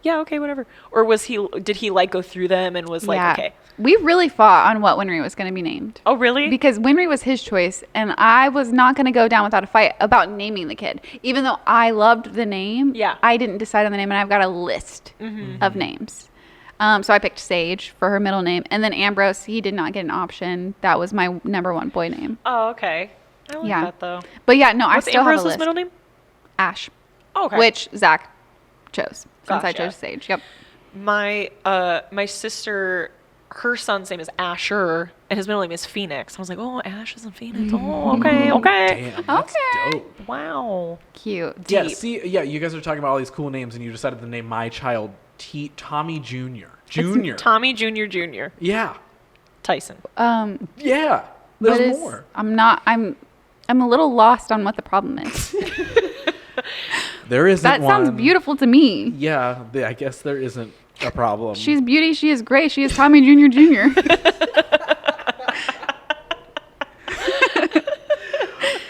Speaker 2: yeah, okay, whatever. Or did he like go through them and was like, okay.
Speaker 1: We really fought on what Winry was going to be named.
Speaker 2: Oh, really?
Speaker 1: Because Winry was his choice, and I was not going to go down without a fight about naming the kid. Even though I loved the name,
Speaker 2: Yeah.
Speaker 1: I didn't decide on the name, and I've got a list of names. So I picked Sage for her middle name, and then Ambrose, he did not get an option. That was my number one boy name.
Speaker 2: Oh, okay. I like
Speaker 1: Yeah.
Speaker 2: that though.
Speaker 1: But yeah, no,
Speaker 2: What's
Speaker 1: I still
Speaker 2: Ambrose's
Speaker 1: have a list.
Speaker 2: middle name?
Speaker 1: Ash,
Speaker 2: Oh, okay.
Speaker 1: which Zach chose, since I
Speaker 2: Gotcha.
Speaker 1: chose Sage. Yep.
Speaker 2: My sister, her son's name is Asher, and his middle name is Phoenix. I was like, oh, Ash is in Phoenix. Oh, okay.
Speaker 3: Damn, that's
Speaker 1: Okay.
Speaker 3: dope.
Speaker 2: Wow.
Speaker 1: Cute.
Speaker 3: Yeah,
Speaker 2: Deep.
Speaker 3: see, yeah, you guys are talking about all these cool names, and you decided to name my child Tommy Jr. Junior.
Speaker 2: Tommy Jr. Jr.
Speaker 3: Yeah,
Speaker 2: Tyson.
Speaker 3: yeah.
Speaker 1: What
Speaker 3: There's
Speaker 1: is-
Speaker 3: more.
Speaker 1: I'm a little lost on what the problem is.
Speaker 3: There isn't
Speaker 1: That
Speaker 3: one.
Speaker 1: sounds beautiful to me.
Speaker 3: Yeah, I guess there isn't a problem.
Speaker 1: She's beauty. She is great. She is Tommy Jr. Jr.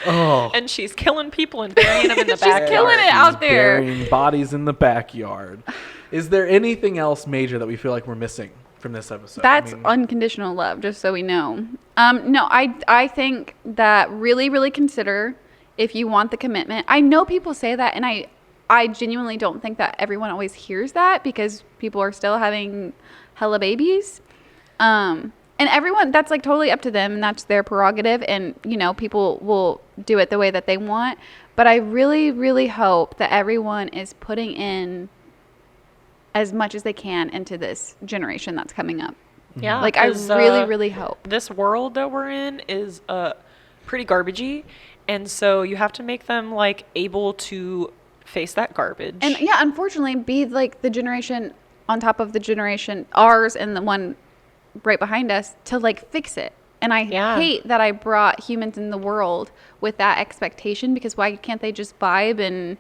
Speaker 3: oh,
Speaker 2: And she's killing people and burying them in the backyard.
Speaker 1: killing it out there.
Speaker 3: burying bodies in the backyard. Is there anything else major that we feel like we're missing from this episode?
Speaker 1: That's
Speaker 3: I mean,
Speaker 1: unconditional love, just so we know. No, I think that really consider if you want the commitment. I know people say that, and I genuinely don't think that everyone always hears that because people are still having hella babies. And everyone, that's like totally up to them, and that's their prerogative. And, you know, people will do it the way that they want. But I really hope that everyone is putting in as much as they can into this generation that's coming up.
Speaker 2: Yeah.
Speaker 1: Like, I
Speaker 2: 'cause,
Speaker 1: really hope.
Speaker 2: This world that we're in is pretty garbagey. And so you have to make them like able to face that garbage.
Speaker 1: And yeah, unfortunately, be like the generation on top of the generation, ours and the one right behind us, to like fix it. And I hate that I brought humans in the world with that expectation, because why can't they just vibe and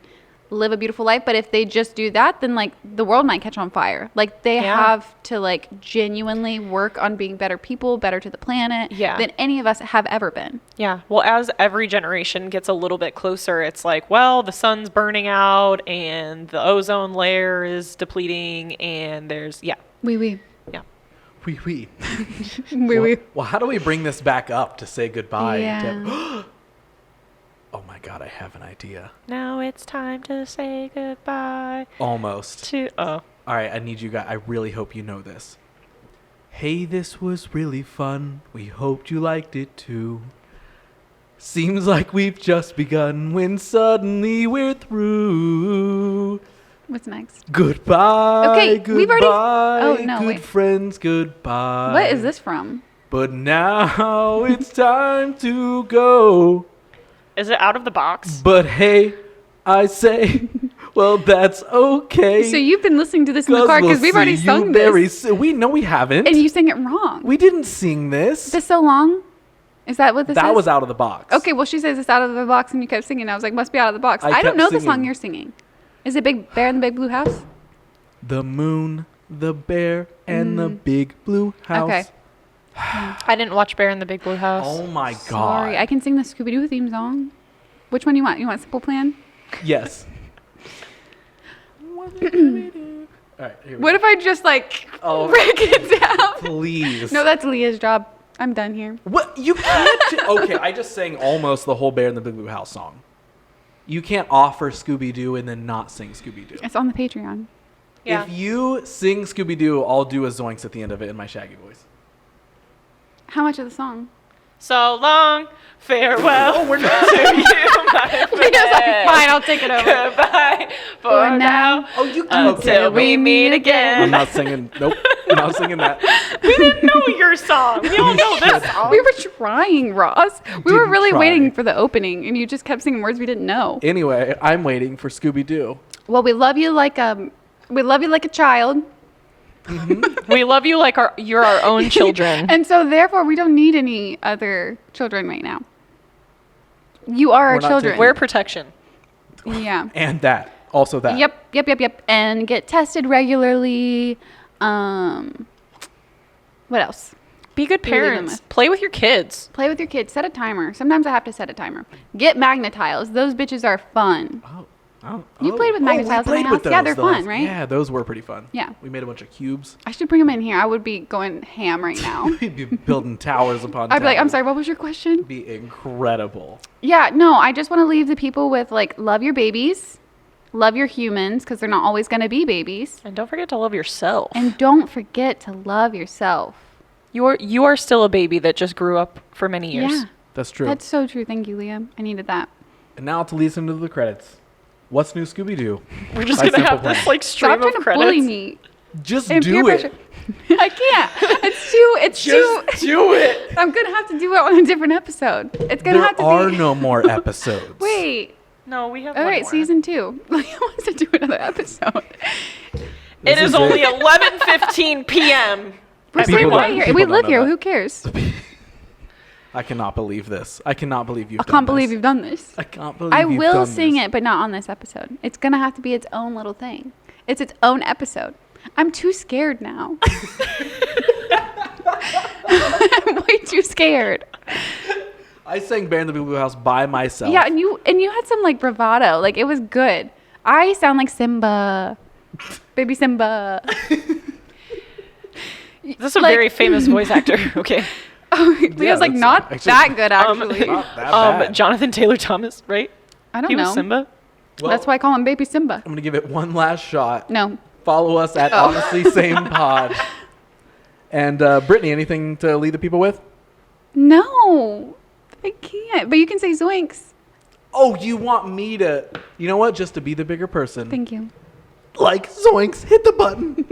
Speaker 1: live a beautiful life. But if they just do that, then like the world might catch on fire. Like they have to like genuinely work on being better people, better to the planet than any of us have ever been.
Speaker 2: Yeah. Well, as every generation gets a little bit closer, it's like, well, the sun's burning out and the ozone layer is depleting and there's,
Speaker 1: Oui.
Speaker 2: Yeah.
Speaker 3: Oui.
Speaker 1: Oui.
Speaker 3: Well, how do we bring this back up to say goodbye?
Speaker 1: Yeah.
Speaker 3: Oh my God, I have an idea.
Speaker 2: Now it's time to say goodbye.
Speaker 3: Almost. All right, I need you guys. I really hope you know this. Hey, this was really fun. We hoped you liked it too. Seems like we've just begun when suddenly we're through.
Speaker 1: What's next?
Speaker 3: Goodbye.
Speaker 1: Okay,
Speaker 3: goodbye,
Speaker 1: we've already. Oh no!
Speaker 3: Good
Speaker 1: Wait.
Speaker 3: friends, goodbye.
Speaker 1: What is this from?
Speaker 3: But now it's time to go.
Speaker 2: Is it Out of the Box?
Speaker 3: But hey, I say, well, that's okay.
Speaker 1: So you've been listening to this in the car because we've already sung this.
Speaker 3: We know we haven't.
Speaker 1: And you sang it wrong.
Speaker 3: We didn't sing this.
Speaker 1: Is this so long? Is that what this is?
Speaker 3: That was Out of the Box.
Speaker 1: Okay, well, she says it's Out of the Box and you kept singing. I was like, must be Out of the Box. I don't
Speaker 3: kept
Speaker 1: know the
Speaker 3: singing.
Speaker 1: song you're singing. Is it Big Bear in the Big Blue House?
Speaker 3: The moon, the bear, and the big blue house.
Speaker 1: Okay.
Speaker 2: I didn't watch Bear in the Big Blue House.
Speaker 3: Oh my God.
Speaker 1: Sorry, I can sing the Scooby-Doo theme song. Which one you want? You want Simple Plan?
Speaker 3: Yes. All right, here we
Speaker 1: What if I just like
Speaker 3: Oh.
Speaker 1: break it down?
Speaker 3: Please.
Speaker 1: No, that's Leah's job. I'm done here.
Speaker 3: What? You can't. Okay, I just sang almost the whole Bear in the Big Blue House song. You can't offer Scooby-Doo and then not sing Scooby-Doo.
Speaker 1: It's on the Patreon.
Speaker 2: Yeah.
Speaker 3: If you sing Scooby-Doo, I'll do a zoinks at the end of it in my Shaggy voice.
Speaker 1: How much of the song?
Speaker 2: So long, farewell.
Speaker 3: We're not.
Speaker 2: To you, my
Speaker 1: Leah's like,
Speaker 2: friend.
Speaker 1: fine, I'll take it over.
Speaker 2: Goodbye for now.
Speaker 3: Oh, you
Speaker 2: Until we meet again.
Speaker 3: I'm not singing. Nope. I'm not singing that.
Speaker 2: We didn't know your song. We don't know this song.
Speaker 1: We were trying, Ross. We were
Speaker 3: didn't
Speaker 1: really
Speaker 3: try.
Speaker 1: waiting for the opening, and you just kept singing words we didn't know.
Speaker 3: Anyway, I'm waiting for Scooby-Doo.
Speaker 1: Well, we love you like a child,
Speaker 2: We love you like you're our own children.
Speaker 1: and so therefore we don't need any other children right now. You are our
Speaker 3: We're not
Speaker 1: children.
Speaker 3: taking-
Speaker 2: Wear protection.
Speaker 1: Yeah.
Speaker 3: And that. Also that.
Speaker 1: Yep. And get tested regularly. What else?
Speaker 2: Be good
Speaker 1: Who you living
Speaker 2: parents.
Speaker 1: with?
Speaker 2: Play with your kids.
Speaker 1: Play with your kids. Set a timer. Sometimes I have to set a timer. Get magnetiles. Those bitches are fun. You played with
Speaker 3: we
Speaker 1: Magnetiles in
Speaker 3: played
Speaker 1: my
Speaker 3: with
Speaker 1: house. Yeah,
Speaker 3: those,
Speaker 1: they're fun, right?
Speaker 3: Yeah, those were pretty fun.
Speaker 1: Yeah.
Speaker 3: We made a bunch of cubes.
Speaker 1: I should bring them in here. I would be going ham right now.
Speaker 3: We'd be building towers upon
Speaker 1: I'd be like, I'm
Speaker 3: towers.
Speaker 1: sorry, what was your question?
Speaker 3: It'd be incredible.
Speaker 1: Yeah, no, I just want to leave the people with like, love your babies, love your humans, because they're not always going to be babies.
Speaker 2: And don't forget to love yourself.
Speaker 1: And don't forget to love yourself.
Speaker 2: You are still a baby that just grew up for many years.
Speaker 1: Yeah,
Speaker 3: That's true.
Speaker 1: that's so true. Thank you, Leah. I needed that.
Speaker 3: And now to lead into the credits. What's new, Scooby-Doo?
Speaker 2: We're just
Speaker 3: By
Speaker 2: going to have
Speaker 3: Simple
Speaker 2: this
Speaker 3: Plan.
Speaker 2: like stream
Speaker 1: Stop trying
Speaker 2: of
Speaker 1: to
Speaker 2: credits.
Speaker 1: bully me.
Speaker 3: Just
Speaker 1: And peer
Speaker 3: do it.
Speaker 1: pressure. I can't. It's too.
Speaker 3: do it.
Speaker 1: I'm gonna have to do it on a different episode. It's gonna have to
Speaker 3: There are
Speaker 1: be.
Speaker 3: no more episodes.
Speaker 1: Wait.
Speaker 2: No, we have
Speaker 1: All
Speaker 2: one
Speaker 1: right,
Speaker 2: more.
Speaker 1: season 2. Leah wants to do another episode.
Speaker 2: It is
Speaker 3: is
Speaker 2: only
Speaker 3: it.
Speaker 2: 11:15 p.m.
Speaker 1: We're staying
Speaker 3: People
Speaker 1: right
Speaker 3: don't-
Speaker 1: here.
Speaker 3: people
Speaker 1: We
Speaker 3: don't
Speaker 1: live
Speaker 3: know
Speaker 1: here.
Speaker 3: that.
Speaker 1: Who cares?
Speaker 3: I cannot believe this. I cannot believe you've
Speaker 1: I
Speaker 3: done
Speaker 1: can't believe
Speaker 3: this.
Speaker 1: you've done this.
Speaker 3: I can't believe
Speaker 1: I
Speaker 3: you've
Speaker 1: will
Speaker 3: done
Speaker 1: sing
Speaker 3: this.
Speaker 1: it, but not on this episode. It's gonna have to be its own little thing. It's its own episode. I'm too scared now. I'm way too scared.
Speaker 3: I sang Bear in the Big Blue House by myself.
Speaker 1: Yeah, and you had some like bravado. Like it was good. I sound like Simba, baby Simba.
Speaker 2: This is a
Speaker 1: Like-
Speaker 2: very famous voice actor. Okay.
Speaker 1: Leah's like
Speaker 3: that's
Speaker 1: not
Speaker 3: actually-
Speaker 1: that good actually.
Speaker 3: Not that bad.
Speaker 2: Jonathan Taylor Thomas, right?
Speaker 1: I don't
Speaker 2: He
Speaker 1: know.
Speaker 2: was Simba.
Speaker 3: Well,
Speaker 1: That's why I call him baby Simba.
Speaker 3: I'm going to give it one last shot.
Speaker 1: No.
Speaker 3: Follow us at
Speaker 1: Oh.
Speaker 3: Honestly Same Pod. And Brittany, anything to lead the people with?
Speaker 1: No. I can't. But you can say zoinks.
Speaker 3: Oh, you want me to, you know what? Just to be the bigger person.
Speaker 1: Thank you.
Speaker 3: Like Zoinks, hit the button.